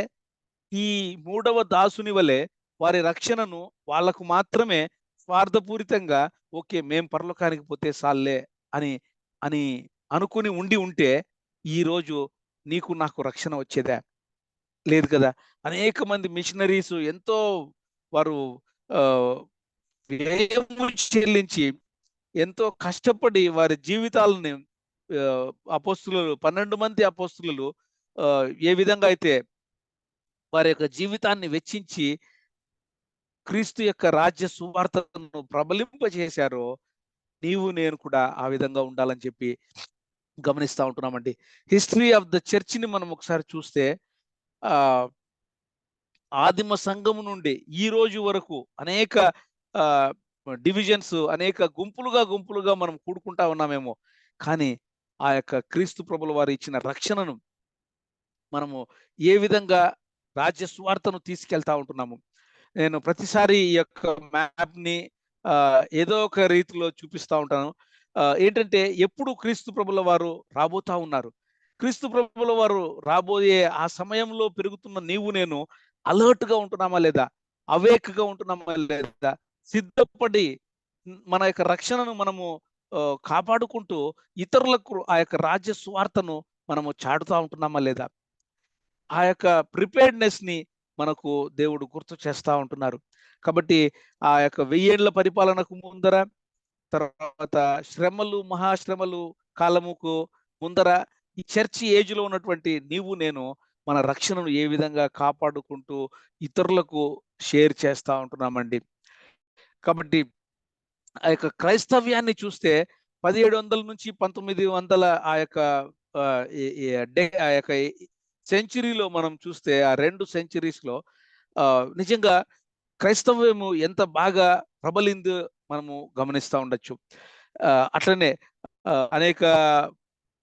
[SPEAKER 1] ఈ మూడవ దాసుని వలె వారి రక్షణను వాళ్ళకు మాత్రమే స్వార్థపూరితంగా ఓకే. మేము పరలోకానికి పోతే సాల్లే అని, అని అనుకుని ఉంటే ఈరోజు నీకు నాకు రక్షణ వచ్చేదా? లేదు కదా! అనేక మంది మిషనరీస్ ఎంతో వారు ఆహ్, వ్యయము చెల్లించి ఎంతో కష్టపడి వారి జీవితాలని ఆహ్, 12 మంది అపోస్తలులు ఏ విధంగా అయితే వారి యొక్క జీవితాన్ని వెచ్చించి క్రీస్తు యొక్క రాజ్య సువార్తను ప్రబలింపజేశారో, నీవు నేను కూడా ఆ విధంగా ఉండాలని చెప్పి గమనిస్తా ఉంటున్నామండి. హిస్టరీ ఆఫ్ ద చర్చ్‌ని మనం ఒకసారి చూస్తే ఆహ్, ఆదిమ సంఘము నుండి ఈ రోజు వరకు అనేక ఆహ్, డివిజన్స్, అనేక గుంపులుగా మనం కూడుకుంటా ఉన్నామేమో. కానీ ఆ యొక్క క్రీస్తు ప్రభుల వారు ఇచ్చిన రక్షణను మనము ఏ విధంగా రాజ్య సువార్తను తీసుకెళ్తా ఉంటున్నాము. నేను ప్రతిసారి ఈ యొక్క మ్యాప్‌ని ఏదో ఒక రీతిలో చూపిస్తా ఉంటాను. ఏంటంటే ఎప్పుడు క్రీస్తు ప్రభుల వారు రాబోతా ఉన్నారు. క్రీస్తు ప్రభుల వారు రాబోయే ఆ సమయంలో పెరుగుతున్న నీవు నేను అలర్ట్‌గా ఉంటున్నామా లేదా? అవేక్‌గా ఉంటున్నామా లేదా? సిద్ధపడి మన యొక్క రక్షణను మనము కాపాడుకుంటూ ఇతరులకు ఆ యొక్క రాజ్య సువార్తను మనము చాటుతా ఉంటున్నామా లేదా? ఆ యొక్క ప్రిపేర్డ్‌నెస్‌ని మనకు దేవుడు గుర్తు చేస్తా ఉంటున్నారు. కాబట్టి ఆ యొక్క 1000 ఏళ్ల పరిపాలనకు ముందర, తర్వాత శ్రమలు, మహాశ్రమలు కాలముకు ముందర ఈ చర్చి ఏజ్‌లో ఉన్నటువంటి నీవు నేను మన రక్షణను ఏ విధంగా కాపాడుకుంటూ ఇతరులకు షేర్ చేస్తా ఉంటున్నామండి. కాబట్టి ఆ యొక్క క్రైస్తవ్యాన్ని చూస్తే 1700 నుంచి 1900 ఆ యొక్క ఆ యొక్క సెంచరీలో మనం చూస్తే ఆ 2 సెంచరీస్లో నిజంగా క్రైస్తవ్యము ఎంత బాగా ప్రబలిందో మనము గమనిస్తూ ఉండొచ్చు. అట్లనే అనేక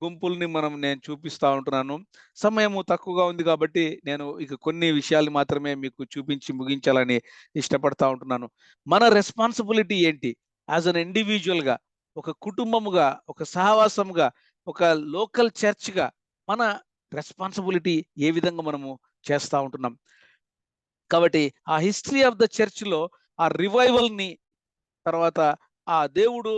[SPEAKER 1] గుంపుల్ని నేను చూపిస్తూ ఉంటున్నాను. సమయము తక్కువగా ఉంది కాబట్టి నేను ఇక కొన్ని విషయాలు మాత్రమే మీకు చూపించి ముగించాలని ఇష్టపడతా ఉంటున్నాను. మన రెస్పాన్సిబిలిటీ ఏంటి యాజ్ అన్ ఇండివిజువల్గా, ఒక కుటుంబముగా, ఒక సహవాసముగా, ఒక లోకల్ చర్చ్గా మన రెస్పాన్సిబిలిటీ ఏ విధంగా మనము చేస్తూ ఉంటున్నాం. కాబట్టి ఆ హిస్టరీ ఆఫ్ ద చర్చ్లో ఆ రివైవల్ని, తర్వాత ఆ దేవుడు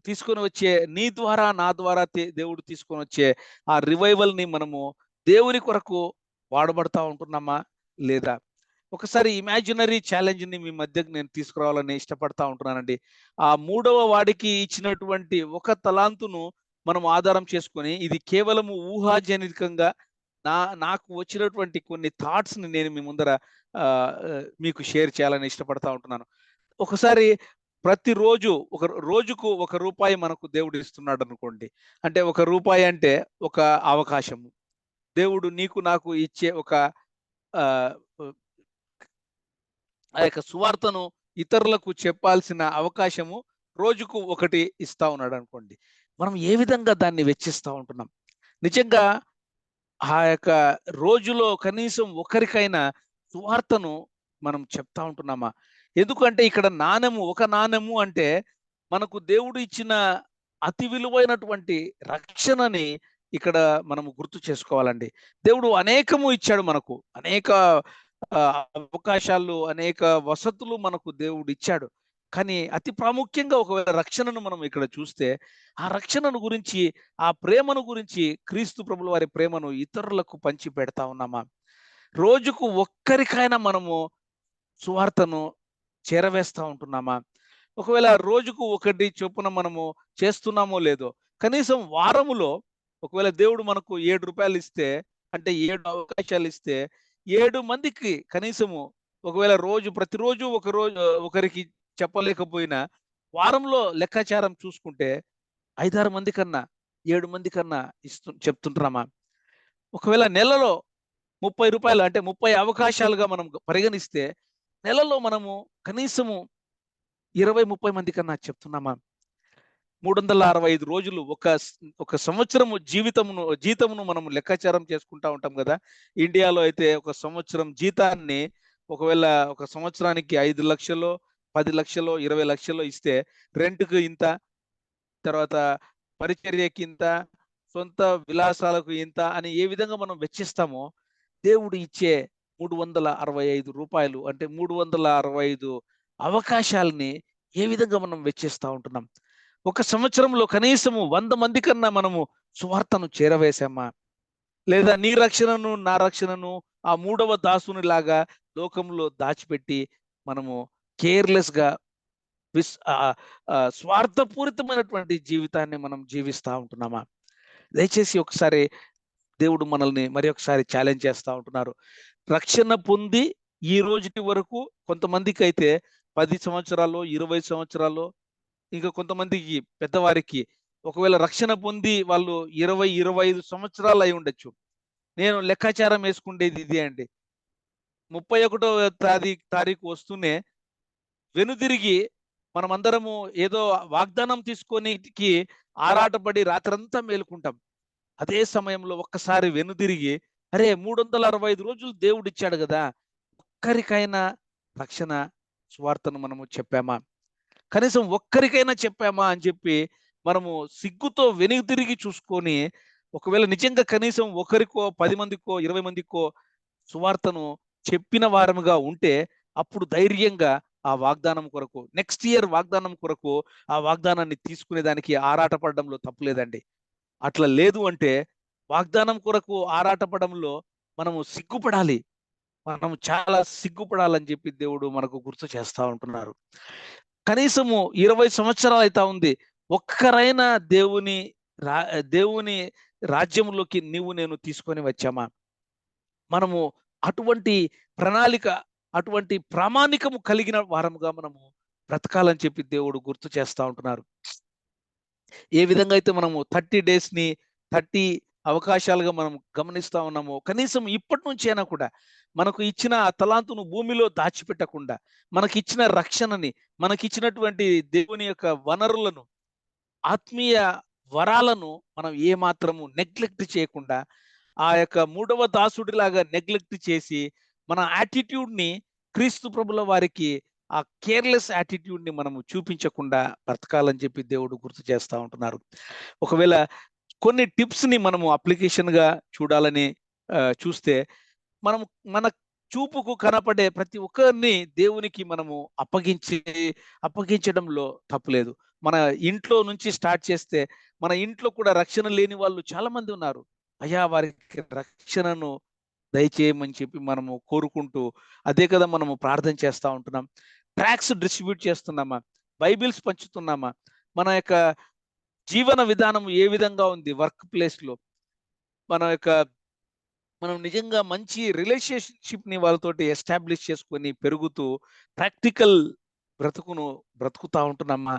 [SPEAKER 1] తీసుకొని వచ్చే నీ ద్వారా నా ద్వారా దేవుడు తీసుకొని వచ్చే ఆ రివైవల్ని మనము దేవుని కొరకు వాడబడతా ఉంటున్నామా లేదా? ఒకసారి ఇమాజినరీ ఛాలెంజ్ని మీ మధ్యకు నేను తీసుకురావాలని ఇష్టపడతా ఉంటున్నానండి. ఆ 3వ వాడికి ఇచ్చినటువంటి ఒక తలాంతును మనం ఆధారం చేసుకొని, ఇది కేవలము ఊహాజనితంగా నాకు వచ్చినటువంటి కొన్ని థాట్స్ని నేను మీ ముందర మీకు షేర్ చేయాలని ఇష్టపడతా ఉంటున్నాను. ఒకసారి ప్రతిరోజు రోజుకు ₹1 మనకు దేవుడు ఇస్తున్నాడు అనుకోండి. అంటే ₹1 అంటే ఒక అవకాశము. దేవుడు నీకు నాకు ఇచ్చే ఒక ఆ యొక్క సువార్తను ఇతరులకు చెప్పాల్సిన అవకాశము రోజుకు ఒకటి ఇస్తా ఉన్నాడు అనుకోండి. మనం ఏ విధంగా దాన్ని వెచ్చిస్తూ ఉంటున్నాం? నిజంగా ఆ యొక్క రోజులో కనీసం ఒకరికైనా సువార్తను మనం చెప్తా ఉంటున్నామా? ఎందుకంటే ఇక్కడ ఒక నాణెము అంటే మనకు దేవుడు ఇచ్చిన అతి విలువైనటువంటి రక్షణని ఇక్కడ మనము గుర్తు చేసుకోవాలండి. దేవుడు అనేకము ఇచ్చాడు మనకు. అనేక అవకాశాలు, అనేక వసతులు మనకు దేవుడు ఇచ్చాడు. కానీ అతి ప్రాముఖ్యంగా ఒకవేళ రక్షణను మనం ఇక్కడ చూస్తే, ఆ రక్షణను గురించి, ఆ ప్రేమను గురించి, క్రీస్తు ప్రభుల వారి ప్రేమను ఇతరులకు పంచి పెడతా ఉన్నామా? రోజుకు ఒక్కరికైనా మనము సువార్తను చేరవేస్తా ఉంటున్నామా? ఒకవేళ రోజుకు ఒకటి చొప్పున మనము చేస్తున్నామో లేదో, కనీసం వారములో ఒకవేళ దేవుడు మనకు ₹7 ఇస్తే, అంటే 7 అవకాశాలు ఇస్తే, 7 మందికి కనీసము ఒకవేళ ప్రతిరోజు ఒకరికి చెప్పలేకపోయినా, వారంలో లెక్కాచారం చూసుకుంటే 5-6 మంది కన్నా, 7 మంది కన్నా చెప్తుంటున్నామా? ఒకవేళ నెలలో ₹30 అంటే 30 అవకాశాలుగా మనం పరిగణిస్తే, నెలలో మనము కనీసము 20-30 మంది కన్నా చెప్తున్నామా? 365 రోజులు ఒక సంవత్సరము జీతమును మనం లెక్కాచారం చేసుకుంటా ఉంటాం కదా. ఇండియాలో అయితే ఒక సంవత్సరం జీతాన్ని ఒకవేళ ఒక సంవత్సరానికి 5 లక్షలు, 10 లక్షలు, 20 లక్షలు ఇస్తే, రెంట్‌కు ఇంత, తర్వాత పరిచర్యకి ఇంత, సొంత విలాసాలకు ఇంత అని ఏ విధంగా మనం వెచ్చిస్తామో, దేవుడు ఇచ్చే ₹365 అంటే 365 అవకాశాలని ఏ విధంగా మనం వెచ్చిస్తా ఉంటున్నాం? ఒక సంవత్సరంలో కనీసము 100 మంది కన్నా మనము సువార్తను చేరవేశామా? లేదా నీ రక్షణను, నా రక్షణను ఆ 3వ దాసునిలాగా లోకంలో దాచిపెట్టి మనము కేర్‌లెస్‌గా స్వార్థపూరితమైనటువంటి జీవితాన్ని మనం జీవిస్తా ఉంటున్నామా? దయచేసి ఒకసారి దేవుడు మనల్ని మరి ఒకసారి ఛాలెంజ్ చేస్తా ఉంటున్నారు. రక్షణ పొంది ఈ రోజుటి వరకు కొంతమందికి అయితే 10 సంవత్సరాలు, 20 సంవత్సరాలు, ఇంకా కొంతమందికి పెద్దవారికి ఒకవేళ రక్షణ పొంది వాళ్ళు 20, 25 సంవత్సరాలు అయి ఉండొచ్చు. నేను లెక్కాచారం వేసుకుండేది ఇదే అండి. 31వ తారీఖు వస్తూనే వెనుదిరిగి మనమందరము ఏదో వాగ్దానం తీసుకొనికి ఆరాటపడి రాత్రంతా మేలుకుంటాం. అదే సమయంలో ఒక్కసారి వెనుదిరిగి, అరే 365 రోజులు దేవుడు ఇచ్చాడు కదా, ఒక్కరికైనా రక్షణ సువార్తను మనము చెప్పామా? కనీసం ఒక్కరికైనా చెప్పామా అని చెప్పి మనము సిగ్గుతో వెనుదిరిగి చూసుకొని, ఒకవేళ నిజంగా కనీసం ఒకరికో, 10 మందికో, 20 మందికో సువార్తను చెప్పిన వారముగా ఉంటే, అప్పుడు ధైర్యంగా ఆ వాగ్దానం కొరకు, నెక్స్ట్ ఇయర్ వాగ్దానం కొరకు ఆ వాగ్దానాన్ని తీసుకునేదానికి ఆరాటపడడంలో తప్పులేదండి. అట్లా లేదు అంటే వాగ్దానం కొరకు ఆరాటపడంలో మనము సిగ్గుపడాలి. మనం చాలా సిగ్గుపడాలని చెప్పి దేవుడు మనకు గుర్తు చేస్తా ఉంటున్నారు. కనీసము 20 సంవత్సరాలు అయితా ఉంది. ఒక్కరైనా దేవుని రాజ్యంలోకి నేను తీసుకొని వచ్చామా? మనము అటువంటి ప్రణాళిక, అటువంటి ప్రామాణికము కలిగిన వారముగా మనము బ్రతకాలని చెప్పి దేవుడు గుర్తు చేస్తా ఉంటున్నారు. ఏ విధంగా అయితే మనము 30 డేస్‌ని 30 అవకాశాలుగా మనం గమనిస్తా ఉన్నామో, కనీసం ఇప్పటి నుంచి అయినా కూడా మనకు ఇచ్చిన ఆ తలాంతును భూమిలో దాచిపెట్టకుండా, మనకిచ్చిన రక్షణని, మనకిచ్చినటువంటి దేవుని యొక్క వనరులను, ఆత్మీయ వరాలను మనం ఏమాత్రము నెగ్లెక్ట్ చేయకుండా, ఆ యొక్క మూడవ దాసుడిలాగా నెగ్లెక్ట్ చేసి, మన యాటిట్యూడ్‌ని క్రీస్తు ప్రభుల వారికి ఆ కేర్‌లెస్ యాటిట్యూడ్‌ని మనము చూపించకుండా బ్రతకాలని చెప్పి దేవుడు గుర్తు చేస్తా ఉంటున్నారు. ఒకవేళ కొన్ని టిప్స్‌ని మనము అప్లికేషన్‌గా చూడాలని చూస్తే, మనము మన చూపుకు కనపడే ప్రతి ఒక్కరిని దేవునికి మనము అప్పగించడంలో తప్పులేదు. మన ఇంట్లో నుంచి స్టార్ట్ చేస్తే, మన ఇంట్లో కూడా రక్షణ లేని వాళ్ళు చాలా మంది ఉన్నారు. అయ్యా! వారికి రక్షణను దయచేయమని చెప్పి మనము కోరుకుంటూ, అదే కదా మనము ప్రార్థన చేస్తా ఉంటున్నాం. ట్రాక్ట్స్ డిస్ట్రిబ్యూట్ చేస్తున్నామా? బైబిల్స్ పంచుతున్నామా? మన యొక్క జీవన విధానం ఏ విధంగా ఉంది వర్క్ ప్లేస్‌లో? మన యొక్క మనం నిజంగా మంచి రిలేషన్‌షిప్‌ని వాళ్ళతోటి ఎస్టాబ్లిష్ చేసుకొని పెరుగుతూ ప్రాక్టికల్ బ్రతుకును బ్రతుకుతా ఉంటున్నామా?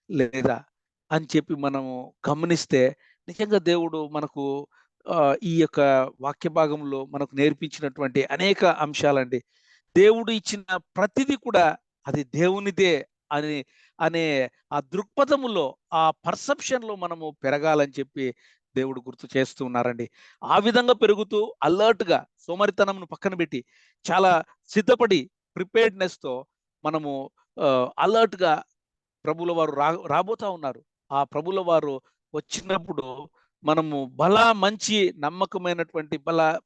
[SPEAKER 1] లేదా? అని చెప్పి మనము గమనిస్తే నిజంగా దేవుడు మనకు ఈ యొక్క వాక్య భాగంలో మనకు నేర్పించినటువంటి అనేక అంశాలండి. దేవుడు ఇచ్చిన ప్రతిది కూడా అది దేవునిదే అని అనే ఆ దృక్పథములో, ఆ పర్సెప్షన్‌లో మనము పెరగాలని చెప్పి దేవుడు గుర్తు చేస్తూ ఉన్నారండి. ఆ విధంగా పెరుగుతూ అలర్ట్‌గా సోమరితనంను పక్కన పెట్టి చాలా సిద్ధపడి ప్రిపేర్డ్‌నెస్‌తో మనము అలర్ట్‌గా ప్రభువుల వారు రాబోతా ఉన్నారు. ఆ ప్రభువుల వారు వచ్చినప్పుడు మనము మంచి నమ్మకమైనటువంటి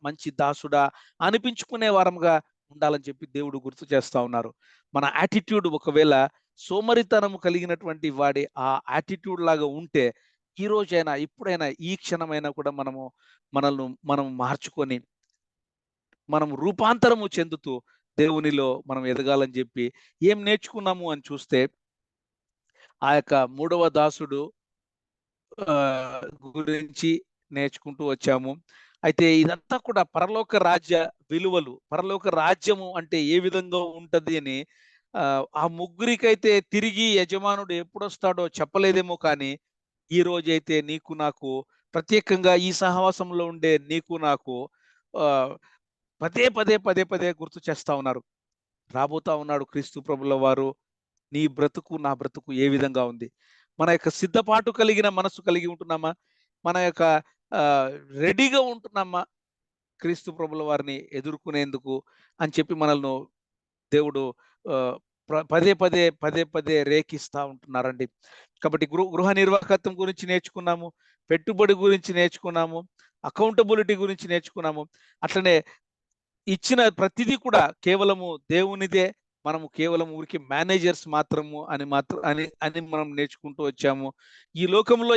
[SPEAKER 1] మంచి దాసుడా అనిపించుకునే వారముగా ఉండాలని చెప్పి దేవుడు గుర్తు చేస్తా ఉన్నారు. మన యాటిట్యూడ్ ఒకవేళ సోమరితనము కలిగినటువంటి వాడి ఆ యాటిట్యూడ్ లాగా ఉంటే, ఈ రోజైనా, ఇప్పుడైనా, ఈ క్షణమైనా కూడా మనం మార్చుకొని, మనం రూపాంతరము చెందుతూ దేవునిలో మనం ఎదగాలని చెప్పి ఏం నేర్చుకున్నాము అని చూస్తే, ఆ యొక్క మూడవ దాసుడు గురించి నేర్చుకుంటూ వచ్చాము. అయితే ఇదంతా కూడా పరలోక రాజ్య విలువలు, పరలోక రాజ్యము అంటే ఏ విధంగా ఉంటది అని ఆ ముగ్గురికైతే తిరిగి యజమానుడు ఎప్పుడొస్తాడో చెప్పలేదేమో కానీ, ఈ రోజైతే నీకు నాకు ప్రత్యేకంగా ఈ సహవాసంలో ఉండే నీకు నాకు ఆహ్, పదే పదే గుర్తు చేస్తా ఉన్నారు. రాబోతా ఉన్నాడు క్రీస్తు ప్రభుల వారు. నీ బ్రతుకు, నా బ్రతుకు ఏ విధంగా ఉంది? మన యొక్క సిద్ధపాటు కలిగిన మనస్సు కలిగి ఉంటున్నామా? మన యొక్క ఆహ్, రెడీగా ఉంటున్నామా? క్రీస్తు ప్రభుల వారిని ఎదుర్కొనేందుకు అని చెప్పి మనల్ని దేవుడు ఆహ్, పదే పదే రేకిస్తా ఉంటున్నారండి. కాబట్టి గృహ నిర్వాహకత్వం గురించి నేర్చుకున్నాము. పెట్టుబడి గురించి నేర్చుకున్నాము. అకౌంటబిలిటీ గురించి నేర్చుకున్నాము. అట్లనే ఇచ్చిన ప్రతిదీ కూడా కేవలము దేవునిదే. మనము కేవలం ఊరికే మేనేజర్స్ మాత్రము అని మనం నేర్చుకుంటూ వచ్చాము. ఈ లోకంలో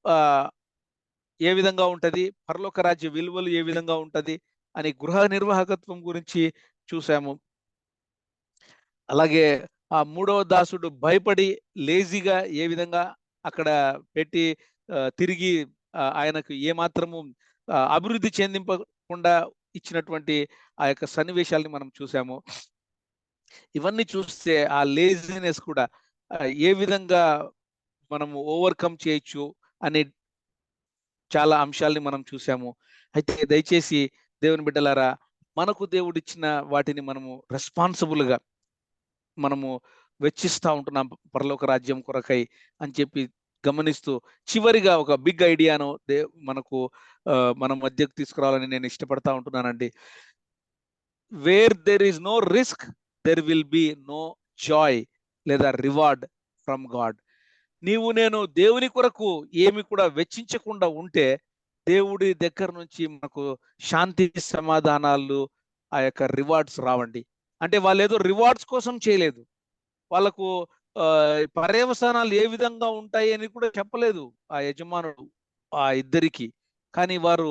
[SPEAKER 1] ఆహ్, ఏ విధంగా ఉంటది? పరలోక రాజ్య విలువలు ఏ విధంగా ఉంటది? అని గృహ నిర్వాహకత్వం గురించి చూసాము. అలాగే ఆ మూడవ దాసుడు భయపడి లేజీగా ఏ విధంగా అక్కడ పెట్టి తిరిగి ఆయనకు ఏమాత్రము అభివృద్ధి చెందింపకుండా ఇచ్చినటువంటి ఆ యొక్క సన్నివేశాల్ని మనం చూసాము. ఇవన్నీ చూస్తే ఆ లేజినెస్ కూడా ఏ విధంగా మనము ఓవర్‌కమ్ చేయొచ్చు అనే చాలా అంశాల్ని మనం చూసాము. అయితే దయచేసి దేవుని బిడ్డలారా, మనకు దేవుడిచ్చిన వాటిని మనము రెస్పాన్సిబుల్‌గా మనము వెచ్చిస్తా ఉంటున్నాం పరలోక రాజ్యం కొరకై అని చెప్పి గమనిస్తూ, చివరిగా ఒక బిగ్ ఐడియాను మనకు మన మధ్యకు తీసుకురావాలని నేను ఇష్టపడతా ఉంటున్నానండి. Where there is no risk, there will be no joy లేదా రివార్డ్ ఫ్రమ్ గాడ్. నేను దేవుని కొరకు ఏమి కూడా వెచ్చించకుండా ఉంటే, దేవుడి దగ్గర నుంచి మనకు శాంతి సమాధానాలు, ఆ యొక్క రివార్డ్స్ రావండి. అంటే వాళ్ళేదో రివార్డ్స్ కోసం చేయలేదు. వాళ్ళకు పర్యవసానాలు ఏ విధంగా ఉంటాయి అని కూడా చెప్పలేదు ఆ యజమానుడు ఆ ఇద్దరికి. కానీ వారు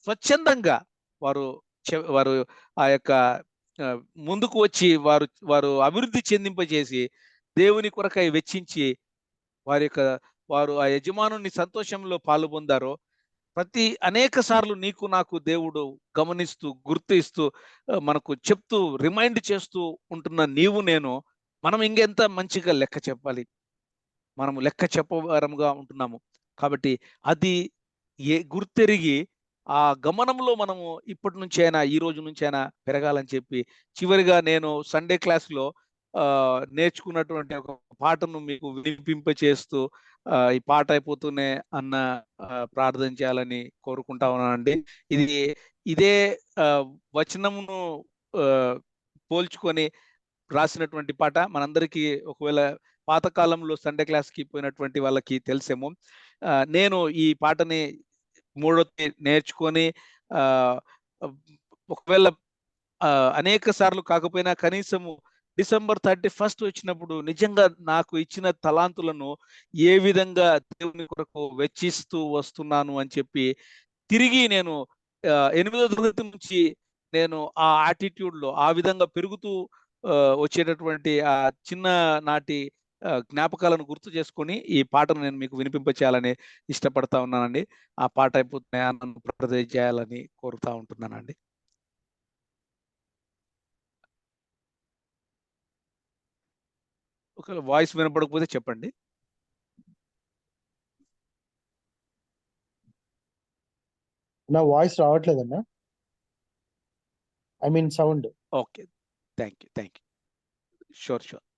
[SPEAKER 1] స్వచ్ఛందంగా వారు వారు ఆ యొక్క ఆహ్, ముందుకు వచ్చి వారు వారు అభివృద్ధి చెందింపజేసి, దేవుని కొరకై వెచ్చించి వారి యొక్క వారు ఆ యజమానుని సంతోషంలో పాలుపొందారో, అనేక సార్లు నీకు నాకు దేవుడు గమనిస్తూ, గుర్తు ఇస్తూ మనకు చెప్తూ, రిమైండ్ చేస్తూ ఉంటున్న నీవు నేను మనం ఇంకెంత మంచిగా లెక్క చెప్పాలి. మనము లెక్క చెప్పవరంగా ఉంటున్నాము. కాబట్టి అది గుర్తెరిగి ఆ గమనంలో మనము ఇప్పటి నుంచైనా, ఈ రోజు నుంచైనా పెరగాలని చెప్పి చివరిగా నేను సండే క్లాస్‌లో నేర్చుకున్నటువంటి ఒక పాటను మీకు వినిపింపచేస్తూ ఈ పాట అయిపోతూనే అన్న ప్రార్థన చేయాలని కోరుకుంటా ఉన్నానండి. ఇదే వచనమును పోల్చుకొని రాసినటువంటి పాట. మనందరికీ ఒకవేళ పాతకాలంలో సండే క్లాస్‌కి పోయినటువంటి వాళ్ళకి తెలిసేమో. నేను ఈ పాటని మూడొత్తి నేర్చుకొని ఆహ్, ఒకవేళ అనేక సార్లు కాకపోయినా కనీసము డిసెంబర్ 31 వచ్చినప్పుడు నిజంగా నాకు ఇచ్చిన తలాంతులను ఏ విధంగా దేవుని కొరకు వెచ్చిస్తూ వస్తున్నాను అని చెప్పి తిరిగి నేను 8వ తరగతి నుంచి నేను ఆ యాటిట్యూడ్‌లో ఆ విధంగా పెరుగుతూ వచ్చేటటువంటి ఆ చిన్ననాటి జ్ఞాపకాలను గుర్తు చేసుకొని ఈ పాటను నేను మీకు వినిపింపచేయాలని ఇష్టపడతా ఉన్నానండి. ఆ పాట అయిపోతే నన్ను ప్రార్థన చేయాలని కోరుతా ఉంటున్నానండి. ఒకవేళ వాయిస్ వినపడకపోతే చెప్పండి.
[SPEAKER 2] నా వాయిస్ రావట్లేదన్నా. I mean sound.
[SPEAKER 1] Okay. Thank you. Thank you. Sure.